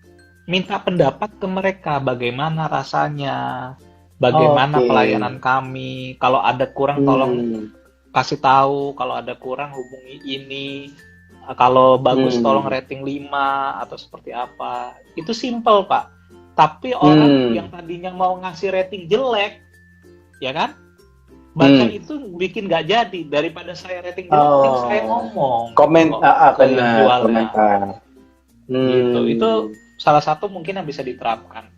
minta pendapat ke mereka bagaimana rasanya, bagaimana pelayanan kami. Kalau ada kurang tolong kasih tahu, kalau ada kurang hubungi ini, kalau bagus tolong rating 5 atau seperti apa. Itu simple Pak. Tapi orang yang tadinya mau ngasih rating jelek, ya kan, baca itu bikin nggak jadi. Daripada saya rating jelek, saya ngomong benar, komentar gitu. Itu salah satu mungkin yang bisa diterapkan.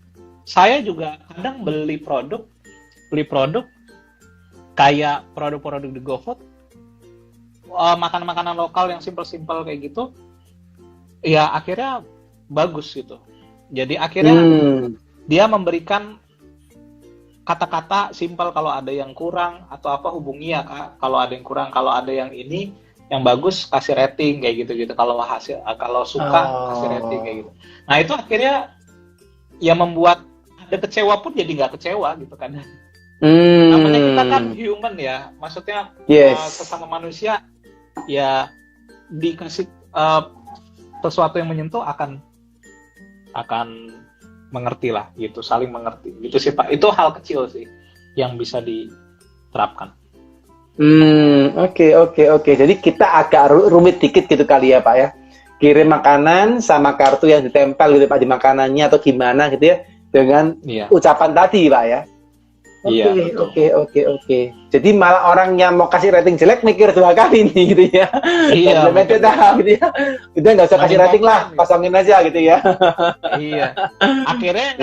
Saya juga kadang beli produk kayak produk-produk di GoFood, makanan-makanan lokal yang simpel-simpel kayak gitu, ya akhirnya bagus gitu. Jadi akhirnya dia memberikan kata-kata simpel, kalau ada yang kurang atau apa hubungi ya Kak, kalau ada yang kurang, kalau ada yang ini yang bagus kasih rating kayak gitu-gitu, kalau suka kasih rating kayak gitu. Nah itu akhirnya yang membuat ada kecewa pun jadi nggak kecewa gitu kan. Namanya kita kan human ya, maksudnya sesama manusia ya, dikasih sesuatu yang menyentuh akan mengerti lah gitu, saling mengerti gitu sih Pak. Itu hal kecil sih yang bisa diterapkan. Oke. Jadi kita agak rumit dikit gitu kali ya Pak ya. Kirim makanan sama kartu yang ditempel gitu Pak di makanannya atau gimana gitu ya, dengan ucapan tadi Pak ya. Oke. Jadi malah orang yang mau kasih rating jelek mikir 2 kali nih gitu ya. Iya. Gitu ya. Udah nggak usah kasih rating lah, pasangin aja gitu ya. Iya. Akhirnya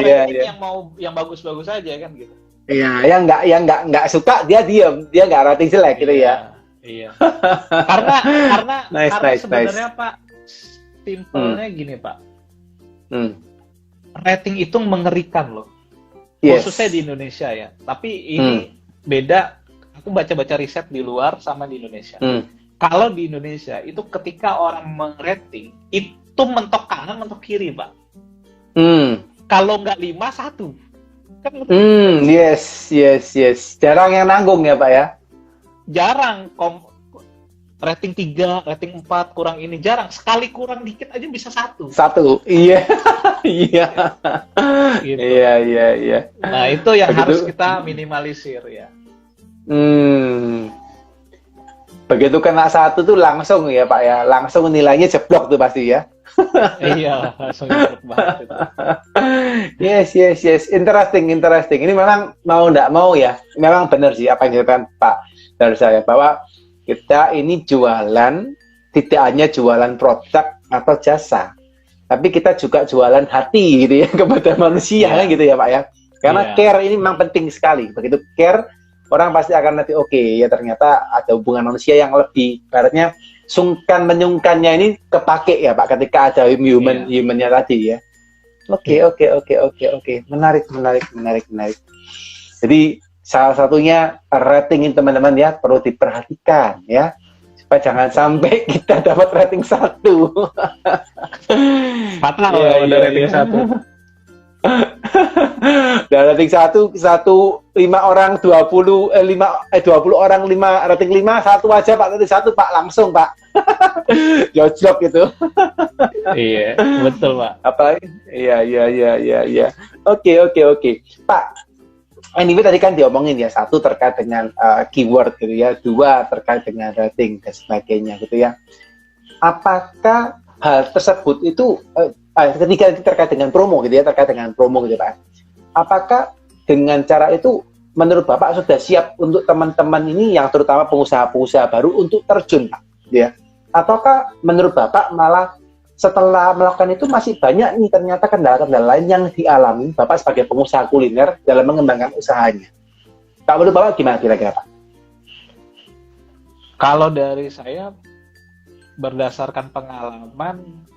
yang bagus-bagus aja kan gitu. Iya, yang nggak suka dia diam, dia nggak rating jelek gitu ya. Iya. Karena sebenarnya Pak, simpelnya gini Pak. Rating itu mengerikan loh. Khususnya di Indonesia ya. Tapi ini beda. Aku baca-baca riset di luar sama di Indonesia. Kalau di Indonesia itu ketika orang merating itu mentok kanan, mentok kiri, Pak. Kalau nggak 5, 1. Kan yes. Jarang yang nanggung ya, Pak ya. Jarang. Rating 3, rating 4 kurang ini jarang. Sekali kurang dikit aja bisa 1. Iya. Gitu. Iya. Nah, itu yang harus kita minimalisir ya. Begitu kena 1 tuh langsung ya Pak ya. Langsung nilainya jeblok tuh pasti ya. Iya, langsung jeblok banget itu. Yes. Interesting. Ini memang mau nggak mau ya. Memang benar sih apa yang dikatakan Pak dari saya, bahwa kita ini jualan, tidak hanya jualan produk atau jasa, tapi kita juga jualan hati gitu ya kepada manusia kan gitu ya Pak ya. Karena care ini memang penting sekali. Begitu care, orang pasti akan nanti ya ternyata ada hubungan manusia yang lebih, ibaratnya sungkan menyungkannya ini kepake ya Pak ketika ada humannya tadi ya. Oke. Menarik. Jadi salah satunya rating teman-teman ya perlu diperhatikan ya, supaya jangan sampai kita dapat rating 1. Fatal udah rating 1. Dan rating 1 5 orang 20 orang 5 rating 5 1 aja Pak, rating 1 Pak langsung Pak. Jojlok gitu. Iya, betul Pak. Apalagi iya. Oke. Pak, anyway tadi kan diomongin ya, 1 terkait dengan keyword gitu ya, 2 terkait dengan rating dan sebagainya gitu ya. Apakah hal tersebut itu ketiga terkait dengan promo gitu ya, Pak. Apakah dengan cara itu menurut Bapak sudah siap untuk teman-teman ini yang terutama pengusaha-pengusaha baru untuk terjun Pak ya? Ataukah menurut Bapak malah setelah melakukan itu masih banyak nih ternyata kendala-kendala lain yang dialami Bapak sebagai pengusaha kuliner dalam mengembangkan usahanya? Kalau menurut Bapak gimana kira-kira Pak? Kalau dari saya berdasarkan pengalaman,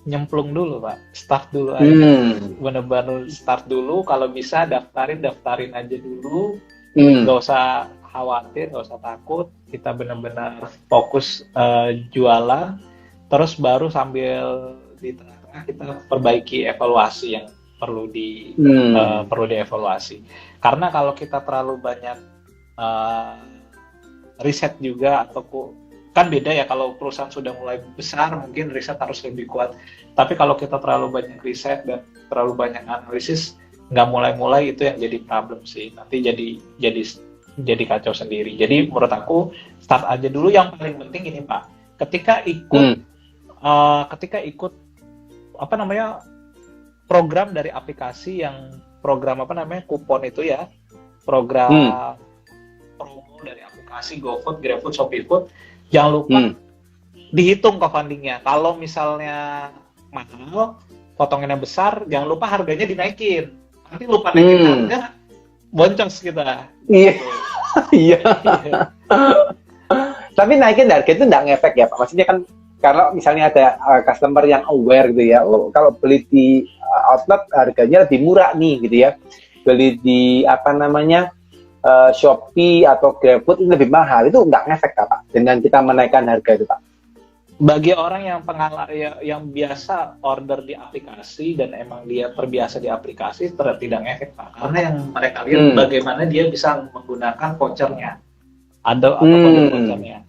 nyemplung dulu Pak, start dulu aja. Bener-bener start dulu, kalau bisa daftarin aja dulu. Nggak usah khawatir, nggak usah takut, kita benar-benar fokus jualan. Terus baru sambil di tengah-tengah kita perbaiki evaluasi yang perlu dievaluasi. Karena kalau kita terlalu banyak riset juga, atau kan beda ya, kalau perusahaan sudah mulai besar mungkin riset harus lebih kuat. Tapi kalau kita terlalu banyak riset dan terlalu banyak analisis, nggak mulai-mulai, itu yang jadi problem sih. Nanti jadi kacau sendiri. Jadi menurut aku start aja dulu. Yang paling penting ini Pak, ketika ikut program dari aplikasi, yang program kupon itu ya, program promo dari aplikasi GoFood, GrabFood, ShopeeFood, jangan lupa dihitung co-fundingnya. Kalau misalnya mahal, potongannya besar, jangan lupa harganya dinaikin. Nanti lupa naikin harga, boncos kita. Iya. Iya. Tapi naikin harga itu nggak ngefek ya Pak? Maksudnya kan kalau misalnya ada customer yang aware gitu ya, oh kalau beli di outlet harganya lebih murah nih gitu ya, beli di apa namanya Shopee atau GrabFood ini lebih mahal, itu nggak ngefek Pak dengan kita menaikkan harga itu Pak? Bagi orang yang yang biasa order di aplikasi dan emang dia terbiasa di aplikasi, tidak ngefek Pak. Karena yang mereka lihat bagaimana dia bisa menggunakan vouchernya, atau kode vouchernya.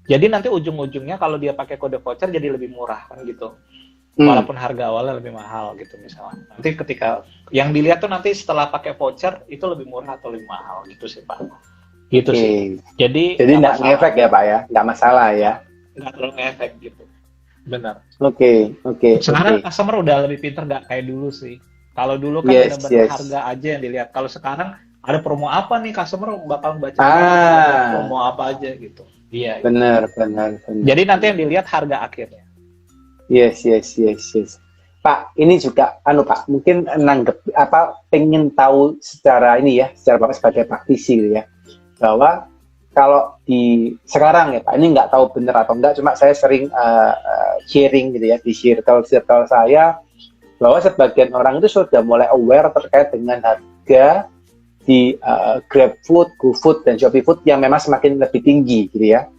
Jadi nanti ujung-ujungnya kalau dia pakai kode voucher jadi lebih murah kan gitu. Walaupun harga awalnya lebih mahal gitu misalnya. Nanti ketika yang dilihat tuh nanti setelah pakai voucher itu lebih murah atau lebih mahal gitu sih Pak. Gitu sih. Jadi nggak ngefek ya Pak ya, nggak masalah ya. Nggak terlalu ngefek gitu. Benar. Oke. Sekarang customer udah lebih pinter, nggak kayak dulu sih. Kalau dulu kan benar-benar harga aja yang dilihat. Kalau sekarang ada promo apa nih, customer bakal baca promo apa aja gitu. Iya. Benar. Jadi nanti yang dilihat harga akhirnya. Yes. Pak, ini juga Pak, mungkin pengen tahu secara ini ya, secara Bapak sebagai praktisi gitu ya, bahwa kalau di sekarang ya Pak, ini nggak tahu benar atau enggak, cuma saya sering sharing gitu ya di circle saya, bahwa sebagian orang itu sudah mulai aware terkait dengan harga di GrabFood, GoFood, dan ShopeeFood yang memang semakin lebih tinggi gitu ya.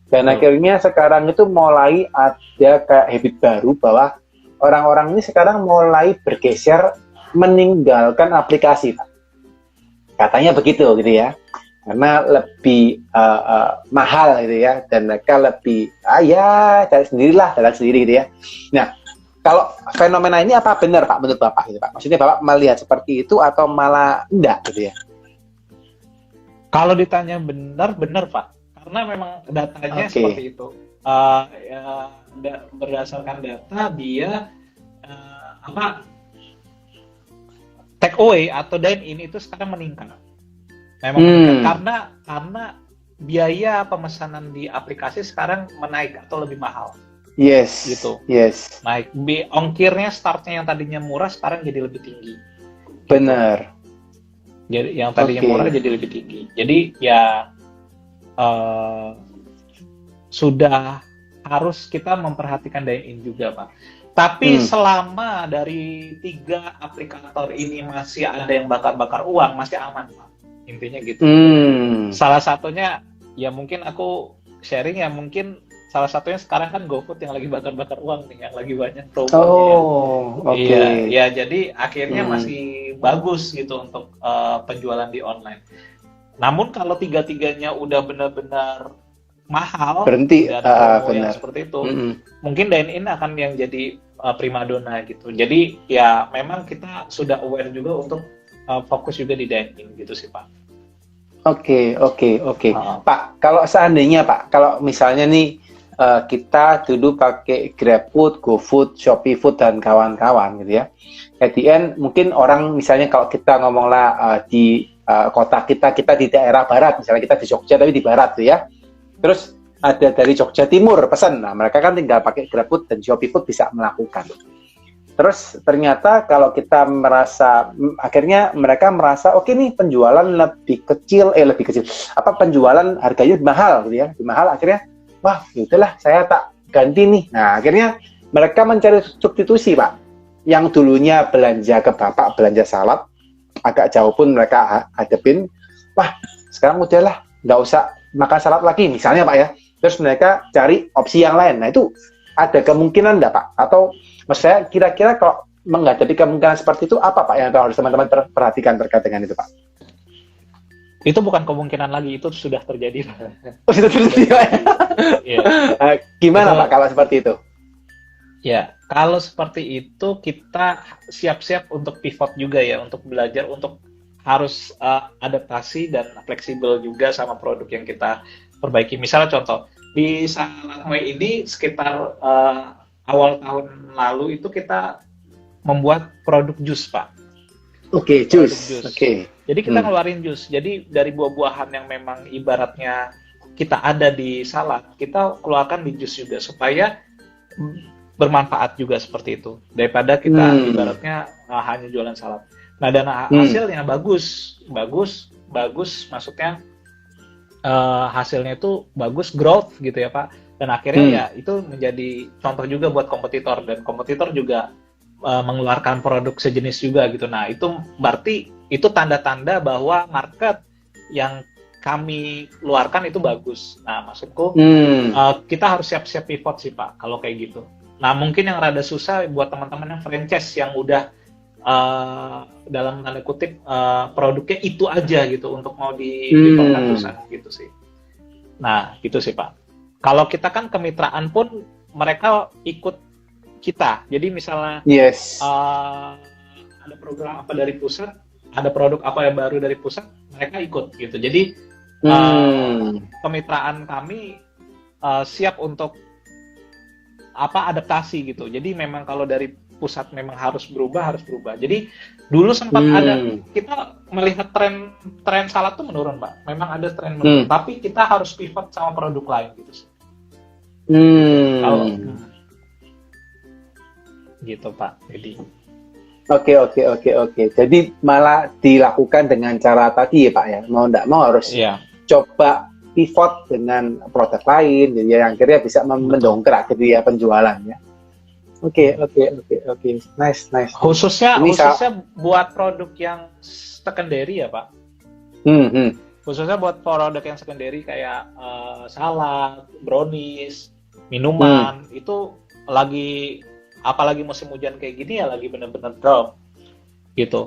Dan akhirnya sekarang itu mulai ada kayak habit baru bahwa orang-orang ini sekarang mulai bergeser meninggalkan aplikasi Pak. Katanya begitu gitu ya. Karena lebih mahal gitu ya, dan mereka lebih jalan sendiri gitu ya. Nah, kalau fenomena ini apa benar Pak menurut Bapak gitu Pak? Maksudnya Bapak melihat seperti itu atau malah enggak gitu ya? Kalau ditanya benar Pak, karena memang datanya seperti itu. Berdasarkan data dia take away atau dine in itu sekarang meningkat. Memang karena biaya pemesanan di aplikasi sekarang menaik atau lebih mahal. Yes. Gitu. Yes. Naik. Ongkirnya startnya yang tadinya murah sekarang jadi lebih tinggi. Benar. Jadi yang tadinya murah jadi lebih tinggi. Jadi ya sudah harus kita memperhatikan dine-in juga Pak. Tapi selama dari 3 aplikator ini masih ada yang bakar-bakar uang, masih aman Pak. Intinya gitu. Salah satunya ya mungkin aku sharing ya, mungkin salah satunya sekarang kan GoFood yang lagi bakar-bakar uang nih, yang lagi banyak promonya. Iya, ya jadi akhirnya masih bagus gitu untuk penjualan di online. Namun kalau tiga-tiganya udah benar-benar mahal, berhenti yang seperti itu, mungkin dine-in akan yang jadi primadona gitu. Jadi ya memang kita sudah aware juga untuk fokus juga di dine-in gitu sih Pak. Oke. Pak, kalau seandainya Pak, kalau misalnya nih kita dulu pakai GrabFood, GoFood, ShopeeFood dan kawan-kawan gitu ya. At the end mungkin orang misalnya kalau kita ngomonglah di kota kita di daerah barat, misalnya kita di Jogja tapi di barat tuh ya. Terus ada dari Jogja Timur pesan. Nah, mereka kan tinggal pakai GrabFood dan ShopeeFood bisa melakukan. Terus ternyata kalau kita merasa, akhirnya mereka merasa oke nih penjualan lebih kecil, penjualan harganya lebih mahal gitu ya, lebih mahal, akhirnya wah yaudahlah saya tak ganti nih. Nah akhirnya mereka mencari substitusi Pak, yang dulunya belanja ke Bapak, belanja salad agak jauh pun mereka hadepin, wah sekarang udahlah nggak usah makan salad lagi misalnya Pak ya, terus mereka cari opsi yang lain. Nah itu ada kemungkinan nggak Pak? Atau maksud saya kira-kira kalau menghadapi kemungkinan seperti itu apa Pak yang harus teman-teman perhatikan terkait dengan itu Pak? Itu bukan kemungkinan lagi, itu sudah terjadi. Oh, sudah terjadi Pak? Ya. Gimana Pak kalau seperti itu? Ya, kalau seperti itu kita siap-siap untuk pivot juga ya, untuk belajar, untuk harus adaptasi dan fleksibel juga sama produk yang kita perbaiki. Misalnya contoh, di Salatmoi ini sekitar awal tahun lalu itu kita membuat produk jus Pak. Oke, jus. Oke. Jadi kita ngeluarin jus. Jadi dari buah-buahan yang memang ibaratnya kita ada di salad, kita keluarkan di jus juga supaya bermanfaat juga seperti itu. Daripada kita ibaratnya hanya jualan salad. Nah, dan hasilnya bagus. Maksudnya hasilnya itu bagus, growth gitu ya Pak. Dan akhirnya ya itu menjadi contoh juga buat kompetitor, dan kompetitor juga mengeluarkan produk sejenis juga gitu. Nah itu berarti itu tanda-tanda bahwa market yang kami keluarkan itu bagus. Nah maksudku kita harus siap-siap pivot sih Pak kalau kayak gitu. Nah mungkin yang rada susah buat teman-teman yang franchise yang udah dalam tanda kutip produknya itu aja gitu untuk mau dipivotkan perusahaan gitu sih. Nah gitu sih Pak. Kalau kita kan kemitraan pun mereka ikut kita. Jadi misalnya ada program apa dari pusat, ada produk apa yang baru dari pusat, mereka ikut gitu. Jadi kemitraan kami siap untuk adaptasi gitu. Jadi memang kalau dari pusat memang harus berubah. Jadi dulu sempat ada, kita melihat tren salad tuh menurun Pak. Memang ada tren menurun, tapi kita harus pivot sama produk lain gitu sih. Kalau gitu Pak. Jadi Oke. Jadi malah dilakukan dengan cara tadi ya Pak ya. Mau nggak mau harus coba pivot dengan produk lain, jadi yang akhirnya bisa mendongkrak gitu ya penjualannya. Oke. Nice. Khususnya buat produk yang secondary ya Pak. Khususnya buat produk yang secondary kayak salad, brownies, minuman, itu lagi, apalagi musim hujan kayak gini ya lagi bener-bener drop gitu.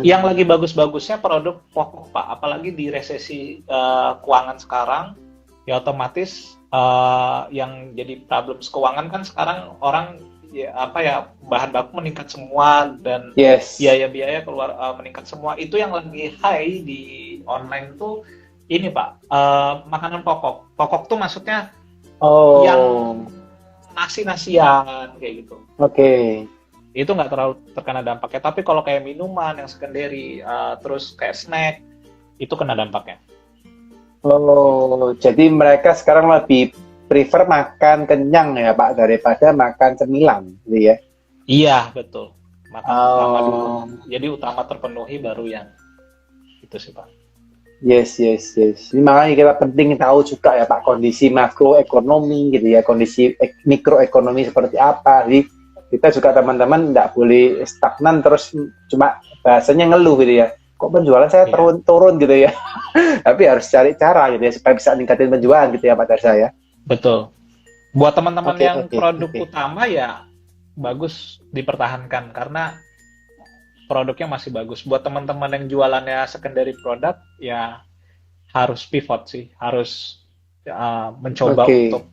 Yang lagi bagus-bagusnya produk pokok Pak, apalagi di resesi keuangan sekarang ya otomatis yang jadi problem keuangan kan sekarang orang bahan baku meningkat semua dan biaya-biaya keluar meningkat semua. Itu yang lagi high di online tuh ini Pak, makanan pokok. Pokok tuh maksudnya yang nasi-nasian kayak gitu. Itu nggak terlalu terkena dampaknya. Tapi kalau kayak minuman yang secondary, terus kayak snack, itu kena dampaknya. Jadi mereka sekarang lebih prefer makan kenyang ya Pak daripada makan cemilan, gitu ya? Iya betul. Makan utama dulu. Jadi utama terpenuhi baru yang itu sih Pak. Yes. Ini makanya kita penting tahu juga ya Pak kondisi makroekonomi gitu ya, kondisi mikroekonomi seperti apa. Jadi kita juga teman-teman nggak boleh stagnan terus cuma bahasanya ngeluh gitu ya. Kok penjualan saya turun gitu ya. Tapi harus cari cara gitu ya supaya bisa ningkatin penjualan gitu ya Pak Darsa ya. Betul. Buat teman-teman yang produk utama ya bagus dipertahankan karena produknya masih bagus. Buat teman-teman yang jualannya secondary product ya harus pivot sih, harus mencoba untuk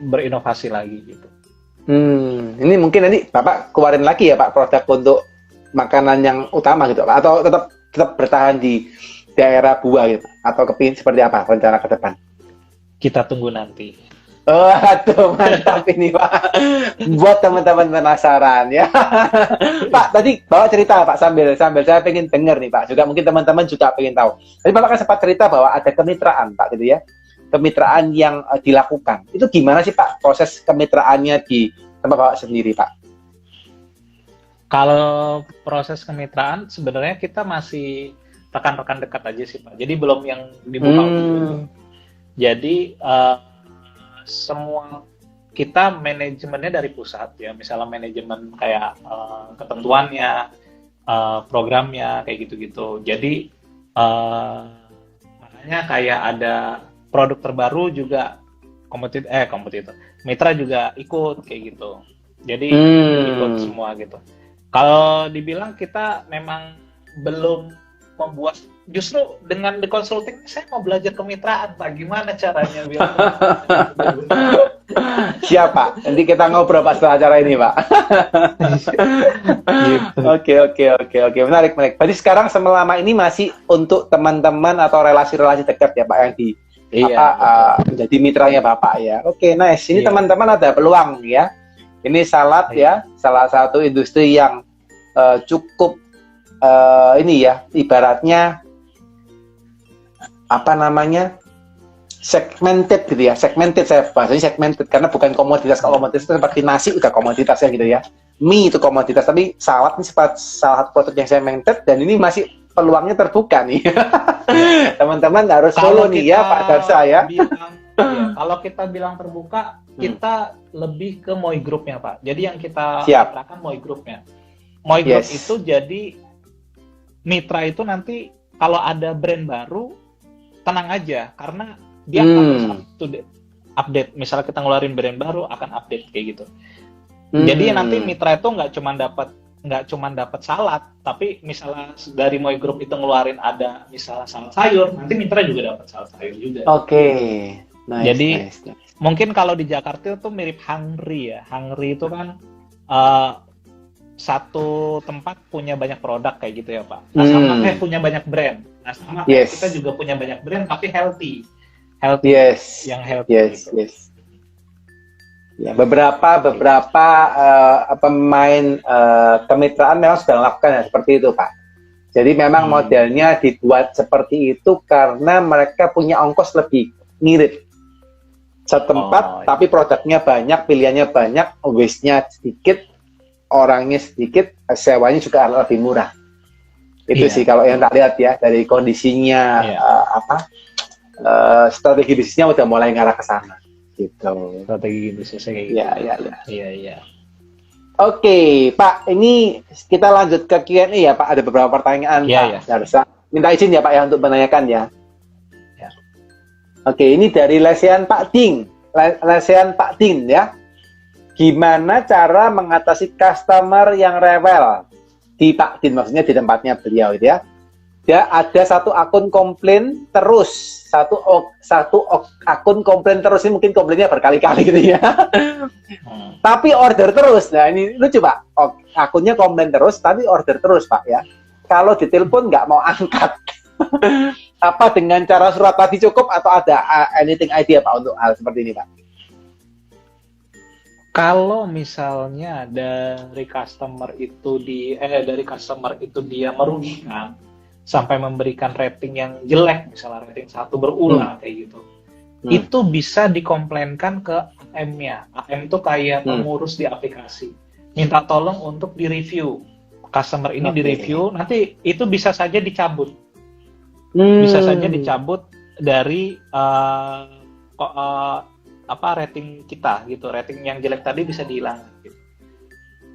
berinovasi lagi gitu. Ini mungkin nanti Bapak keluarin lagi ya Pak produk untuk makanan yang utama gitu Pak, atau tetap bertahan di daerah buah gitu atau kepingin seperti apa rencana ke depan? Kita tunggu nanti. Aduh mantap ini Pak. Buat teman-teman penasaran ya. Pak tadi bawa cerita Pak sambil saya pengen dengar nih Pak. Juga mungkin teman-teman juga pengen tahu. Tadi Bapak kan sempat cerita bahwa ada kemitraan Pak gitu ya. Kemitraan yang dilakukan. Itu gimana sih Pak proses kemitraannya di tempat Bapak sendiri Pak? Kalau proses kemitraan sebenarnya kita masih rekan-rekan dekat aja sih Pak. Jadi belum yang dibuka untuk jadi semua kita manajemennya dari pusat ya, misalnya manajemen kayak ketentuannya, programnya kayak gitu-gitu. Jadi makanya kayak ada produk terbaru juga kompetitor, mitra juga ikut kayak gitu. Jadi ikut semua gitu. Kalau dibilang kita memang belum membuat, justru dengan The Consulting saya mau belajar kemitraan Pak, gimana caranya biar siap Pak, nanti kita ngobrol pas setelah acara ini Pak. Oke, menarik. Berarti sekarang selama ini masih untuk teman-teman atau relasi-relasi dekat ya Pak yang menjadi mitranya Bapak ya. Oke, nice. Ini teman-teman ada peluang ya. Ini salad ya, salah satu industri yang cukup ini ya, ibaratnya apa namanya, segmented gitu ya, saya bahasanya segmented karena bukan komoditas. Kalau komoditas itu seperti nasi udah komoditasnya gitu ya, mie itu komoditas, tapi salad ini salah satu produk yang segmented dan ini masih peluangnya terbuka nih. Teman-teman harus follow nih ya Pak Darsa ya. Kalau kita bilang terbuka, kita lebih ke Moi Group-nya Pak. Jadi yang kita katakan Moi Group-nya. Moi Group itu jadi mitra itu nanti kalau ada brand baru, tenang aja karena dia akan update. Misalnya kita ngeluarin brand baru, akan update kayak gitu. Jadi nanti mitra itu nggak cuma dapat salad, tapi misalnya dari Moi Group itu ngeluarin ada misalnya salad sayur, nanti mitra juga dapat salad sayur juga. Oke. Nice, jadi nice. mungkin kalau di Jakarta itu mirip Hungry ya. Hungry itu kan satu tempat punya banyak produk kayak gitu ya Pak. Nah, sama punya banyak brand. Nah, sama kita juga punya banyak brand tapi healthy. Yang healthy. Yes. Ya, beberapa pemain kemitraan memang sudah melakukan ya, seperti itu Pak. Jadi memang modelnya dibuat seperti itu karena mereka punya ongkos lebih ngirit setempat, tapi produknya banyak, pilihannya banyak, waste-nya sedikit, orangnya sedikit, sewanya juga lebih murah. Itu sih kalau yang tak lihat ya dari kondisinya strategi bisnisnya udah mulai ngarah ke sana. Gitu. Strategi bisnisnya kayak gitu. Iya. Oke, Pak, ini kita lanjut ke Q&A ya, Pak. Ada beberapa pertanyaan, Pak Darsa. Minta izin ya, Pak, ya untuk menanyakan ya. Oke, ini dari lesehan Pak Ding. Lesehan Pak Ding ya. Gimana cara mengatasi customer yang rewel di Pak Din, maksudnya di tempatnya beliau gitu ya. Dia ada satu akun komplain terus, satu akun komplain terus, ini mungkin komplainnya berkali-kali gitu ya. Tapi order terus. Nah ini lucu Pak, akunnya komplain terus tapi order terus Pak ya. Kalau ditelepon nggak mau angkat. Apa dengan cara surat tadi cukup atau ada anything idea Pak untuk hal seperti ini Pak? Kalau misalnya dari customer itu dia merugikan sampai memberikan rating yang jelek, misalnya rating 1 berulang kayak gitu, itu bisa dikomplainkan ke AM-nya. AM itu kayak pengurus di aplikasi, minta tolong untuk direview customer ini, direview, nanti itu bisa saja dicabut. Bisa saja dicabut dari rating kita gitu, rating yang jelek tadi bisa dihilangkan gitu.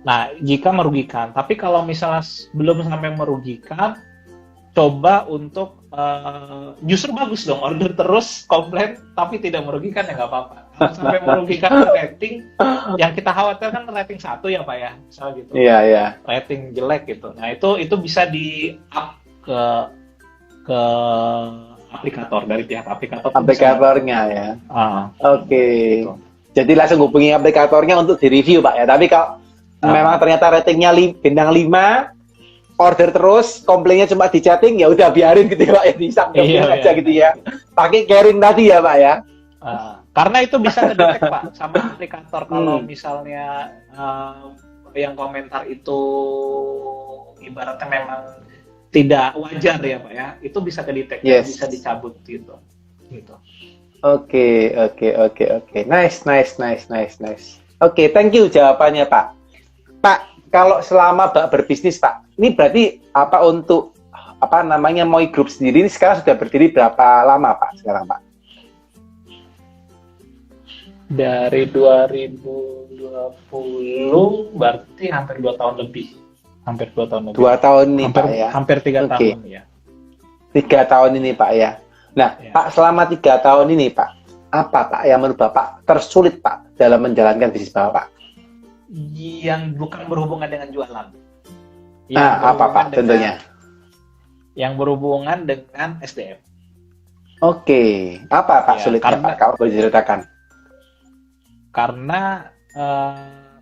Nah, jika merugikan, tapi kalau misalnya belum sampai merugikan, coba untuk justru bagus dong, order terus, komplain tapi tidak merugikan ya nggak apa-apa. Kalau sampai merugikan rating, yang kita khawatirkan rating 1 ya Pak ya, misalnya gitu. Iya. Rating jelek gitu. Nah itu bisa di up ke aplikator, dari pihak aplikatornya ya. Oke. Gitu. Jadi langsung hubungi aplikatornya untuk direview Pak ya. Tapi kalau memang ternyata ratingnya bintang 5, order terus, komplainnya cuma di chatting, ya udah biarin gitu ya Pak ya, disangkep aja gitu ya. Pakai caring tadi ya Pak ya. Karena itu bisa kedetek Pak sama aplikator kalau misalnya yang komentar itu ibaratnya memang tidak wajar ya Pak ya, itu bisa kedetek, bisa dicabut gitu. Oke. Nice. Oke, thank you jawabannya Pak. Pak, kalau selama Pak berbisnis Pak, ini berarti untuk Moi Group sendiri ini sekarang sudah berdiri berapa lama Pak sekarang Pak? Dari 2020 berarti hampir 2 tahun lebih. 2 tahun nih Pak ya. Hampir 3 tahun ya. 3 tahun ini Pak ya. Nah, Pak, selama 3 tahun ini Pak, apa Pak yang menurut Bapak tersulit Pak dalam menjalankan bisnis Bapak? Yang bukan berhubungan dengan jualan. Apa Pak tentunya? Yang berhubungan dengan SDM. Oke. Apa Pak sulitnya Pak kalau boleh diceritakan? Karena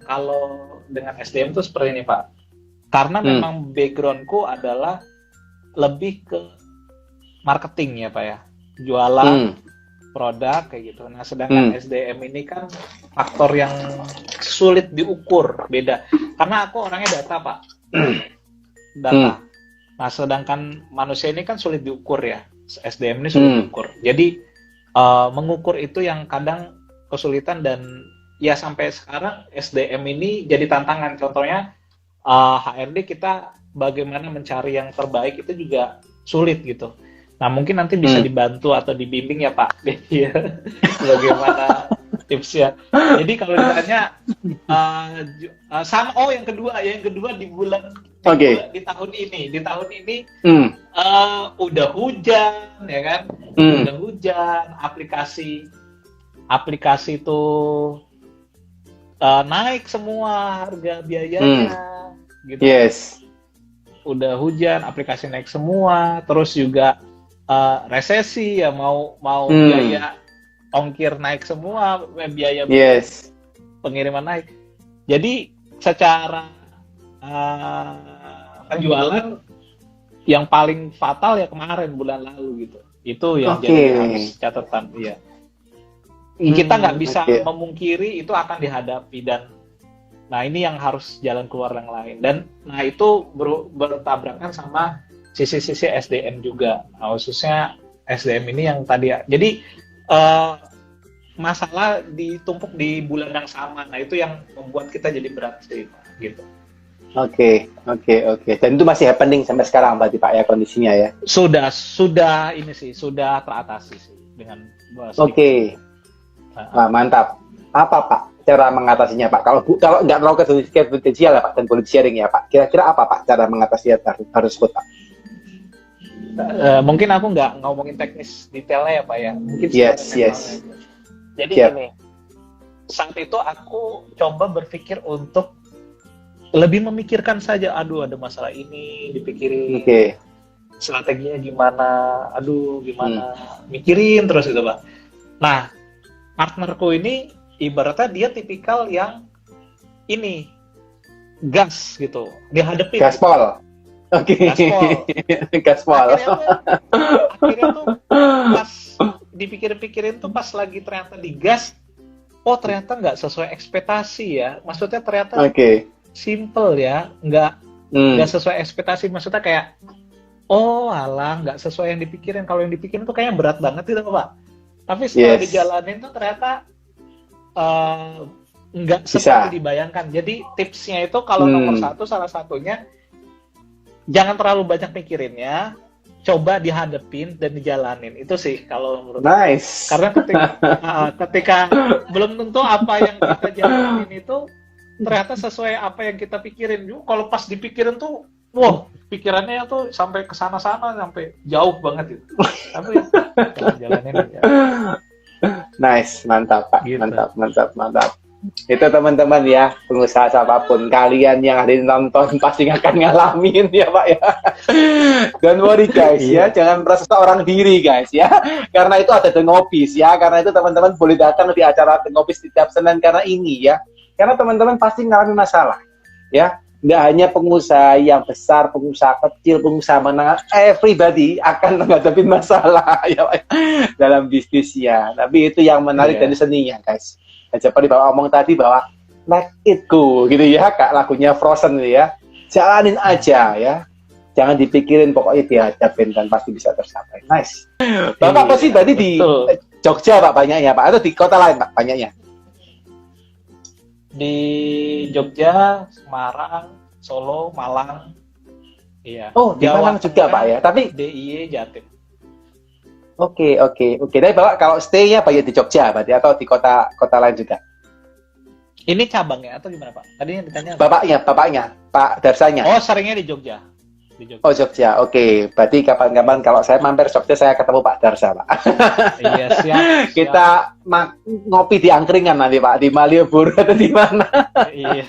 kalau dengan SDM itu seperti ini Pak. Karena memang backgroundku adalah lebih ke marketing ya Pak ya, jualan produk kayak gitu. Nah sedangkan SDM ini kan faktor yang sulit diukur, beda. Karena aku orangnya data Pak, data. Nah sedangkan manusia ini kan sulit diukur ya, SDM ini sulit diukur. Jadi mengukur itu yang kadang kesulitan, dan ya sampai sekarang SDM ini jadi tantangan. Contohnya HRD kita bagaimana mencari yang terbaik itu juga sulit gitu. Nah, mungkin nanti bisa dibantu atau dibimbing ya Pak Dedi ya, bagaimana tipsnya. Jadi kalau ditanya sama, yang kedua di tahun ini udah hujan ya kan, udah hujan, aplikasi tuh naik semua harga biayanya gitu. Yes. Udah hujan, aplikasi naik semua, terus juga resesi ya, mau biaya ongkir naik semua, biaya pengiriman naik. Jadi secara penjualan yang paling fatal ya kemarin bulan lalu gitu. Itu yang jadi harus catatan. Iya. Kita nggak bisa memungkiri itu akan dihadapi, dan nah ini yang harus jalan keluar yang lain. Dan nah itu bertabrakan sama sisi-sisi SDM juga. Nah, khususnya SDM ini yang tadi ya. Jadi masalah ditumpuk di bulan yang sama. Nah, itu yang membuat kita jadi berat sih, gitu. Oke. Dan itu masih happening sampai sekarang berarti Pak ya kondisinya ya? Sudah teratasi sih dengan Oke. Nah, mantap. Apa Pak cara mengatasinya Pak? Kalau nggak terlalu konfidensial ya Pak, dan boleh sharing ya Pak. Kira-kira apa Pak cara mengatasinya harus Pak? Mungkin aku nggak ngomongin teknis detailnya ya Pak ya. Mungkin yes. Jadi gini, saat itu aku coba berpikir untuk lebih memikirkan saja. Aduh, ada masalah ini, dipikirin. Strateginya gimana? Aduh, gimana? Mikirin terus gitu Pak. Nah, partnerku ini ibaratnya dia tipikal yang ini gas gitu, dihadapin. Gaspol. Gaspol. Akhirnya tuh pas dipikir-pikirin tuh pas lagi ternyata digas, ternyata nggak sesuai ekspektasi ya. Maksudnya ternyata simple ya, nggak sesuai ekspektasi. Maksudnya kayak nggak sesuai yang dipikirin. Kalau yang dipikirin tuh kayaknya berat banget gitu Pak. Tapi setelah dijalanin tuh ternyata nggak seperti dibayangkan. Jadi tipsnya itu kalau nomor satu, salah satunya jangan terlalu banyak mikirinnya, coba dihadapin dan dijalanin. Itu sih kalau menurut aku. Karena ketika belum tentu apa yang kita jalanin itu ternyata sesuai apa yang kita pikirin. Kalau pas dipikirin tuh, pikirannya tuh sampai ke sana-sana, sampai jauh banget itu. Tapi jalanin aja. Nice, mantap Pak. Gitu. Mantap. Itu teman-teman ya, pengusaha siapapun kalian yang hari ini nonton pasti akan ngalamin ya Pak ya. Don't worry guys ya, jangan merasa seorang diri guys ya. Karena itu ada The Ngopis ya, karena itu teman-teman boleh datang di acara The Ngopis setiap Senin karena ini ya. Karena teman-teman pasti mengalami masalah ya. Nggak hanya pengusaha yang besar, pengusaha kecil, pengusaha menengah, everybody akan menghadapi masalah ya Pak, dalam bisnisnya. Tapi itu yang menarik dari seninya guys. Seperti Bapak omong tadi bahwa let it go gitu ya, Kak, lagunya Frozen gitu ya. Jalanin aja ya. Jangan dipikirin, pokoknya dihadapin dan pasti bisa tercapai. Nice. Bapak apa sih tadi di Jogja Pak banyaknya Pak, atau di kota lain Pak banyaknya? Di Jogja, Semarang, Solo, Malang. Iya. Oh, di Malang juga Pak ya. Tapi DIY Jatim. Oke. Tapi Bapak kalau stay-nya banyak di Jogja berarti atau di kota lain juga? Ini cabangnya atau gimana Pak? Tadi yang ditanya Bapaknya, Pak Darsanya. Oh, seringnya di Jogja. Oh, Jogja. Oke. Berarti kapan-kapan kalau saya mampir Jogja saya ketemu Pak Darsa, Pak. Iya, siap. Kita ngopi di angkringan nanti Pak, di Malioboro atau di mana? Iya.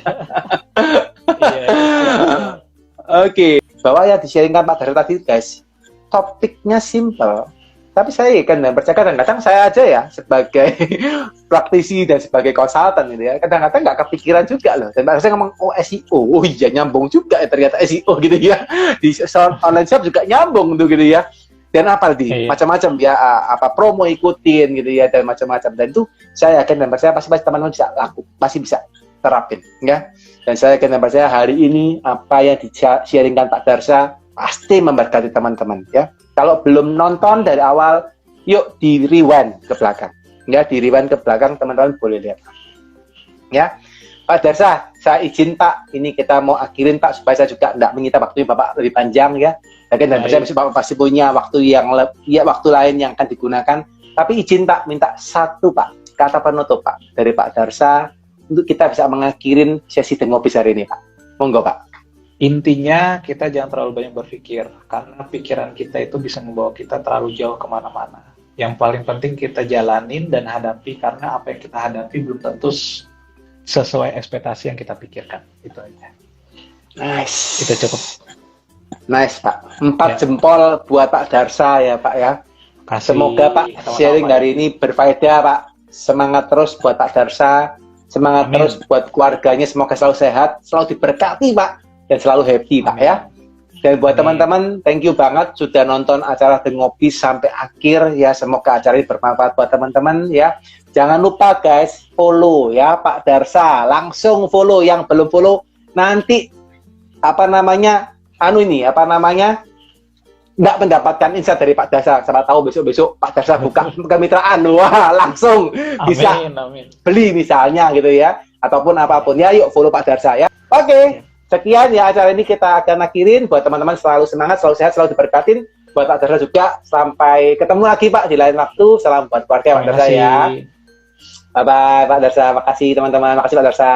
Oke. Bahwa ya di-sharingkan Pak Darsa tadi guys, topiknya simple. Tapi saya kan percaya kadang-kadang saya aja ya sebagai praktisi dan sebagai konsultan gitu ya, kadang-kadang nggak kepikiran juga loh. Dan saya ngomong SEO, iya nyambung juga ya ternyata SEO gitu ya. Di online shop juga nyambung tuh gitu ya. Dan apa lagi macam-macam ya, apa promo ikutin gitu ya, dan macam-macam. Dan itu saya yakin dan percaya pasti teman-teman bisa laku, pasti bisa terapin ya. Dan saya yakin dan percaya hari ini apa yang di-sharingkan Pak Darsa pasti memberkati teman-teman ya. Kalau belum nonton dari awal, yuk di rewind ke belakang. Ya, di rewind ke belakang teman-teman boleh lihat. Ya. Pak Darsa, saya izin Pak, ini kita mau akhirin Pak, supaya saya juga tidak menyita waktunya Bapak lebih panjang ya. Dan saya Bapak pasti punya waktu yang waktu lain yang akan digunakan. Tapi izin Pak, minta satu Pak, kata penutup Pak, dari Pak Darsa, untuk kita bisa mengakhirin sesi The Ngobis hari ini Pak. Monggo Pak. Intinya kita jangan terlalu banyak berpikir, karena pikiran kita itu bisa membawa kita terlalu jauh kemana-mana. Yang paling penting kita jalanin dan hadapi, karena apa yang kita hadapi belum tentu sesuai ekspektasi yang kita pikirkan. Itu aja. Nice. Itu cukup. Nice Pak. 4 jempol buat Pak Darsa ya Pak ya. Semoga Pak sharing hari ini berfaedah Pak. Semangat terus buat Pak Darsa. Semangat terus buat keluarganya. Semoga selalu sehat, selalu diberkati Pak, dan selalu happy Pak ya. Dan buat teman-teman, thank you banget sudah nonton acara The Ngobis sampai akhir ya. Semoga acara ini bermanfaat buat teman-teman ya. Jangan lupa guys, follow ya Pak Darsa. Langsung follow, yang belum follow nanti nggak mendapatkan insight dari Pak Darsa. Siapa tahu besok-besok Pak Darsa buka kemitraan, wah langsung bisa beli misalnya gitu ya, ataupun apapun ya. Yuk follow Pak Darsa ya. Oke. Sekian ya acara ini kita akan akhirin. Buat teman-teman selalu semangat, selalu sehat, selalu diberkatin. Buat Pak Darsa juga, sampai ketemu lagi Pak di lain waktu. Salam buat keluarga Pak Darsa ya. Bye-bye Pak Darsa. Makasih teman-teman. Makasih Pak Darsa.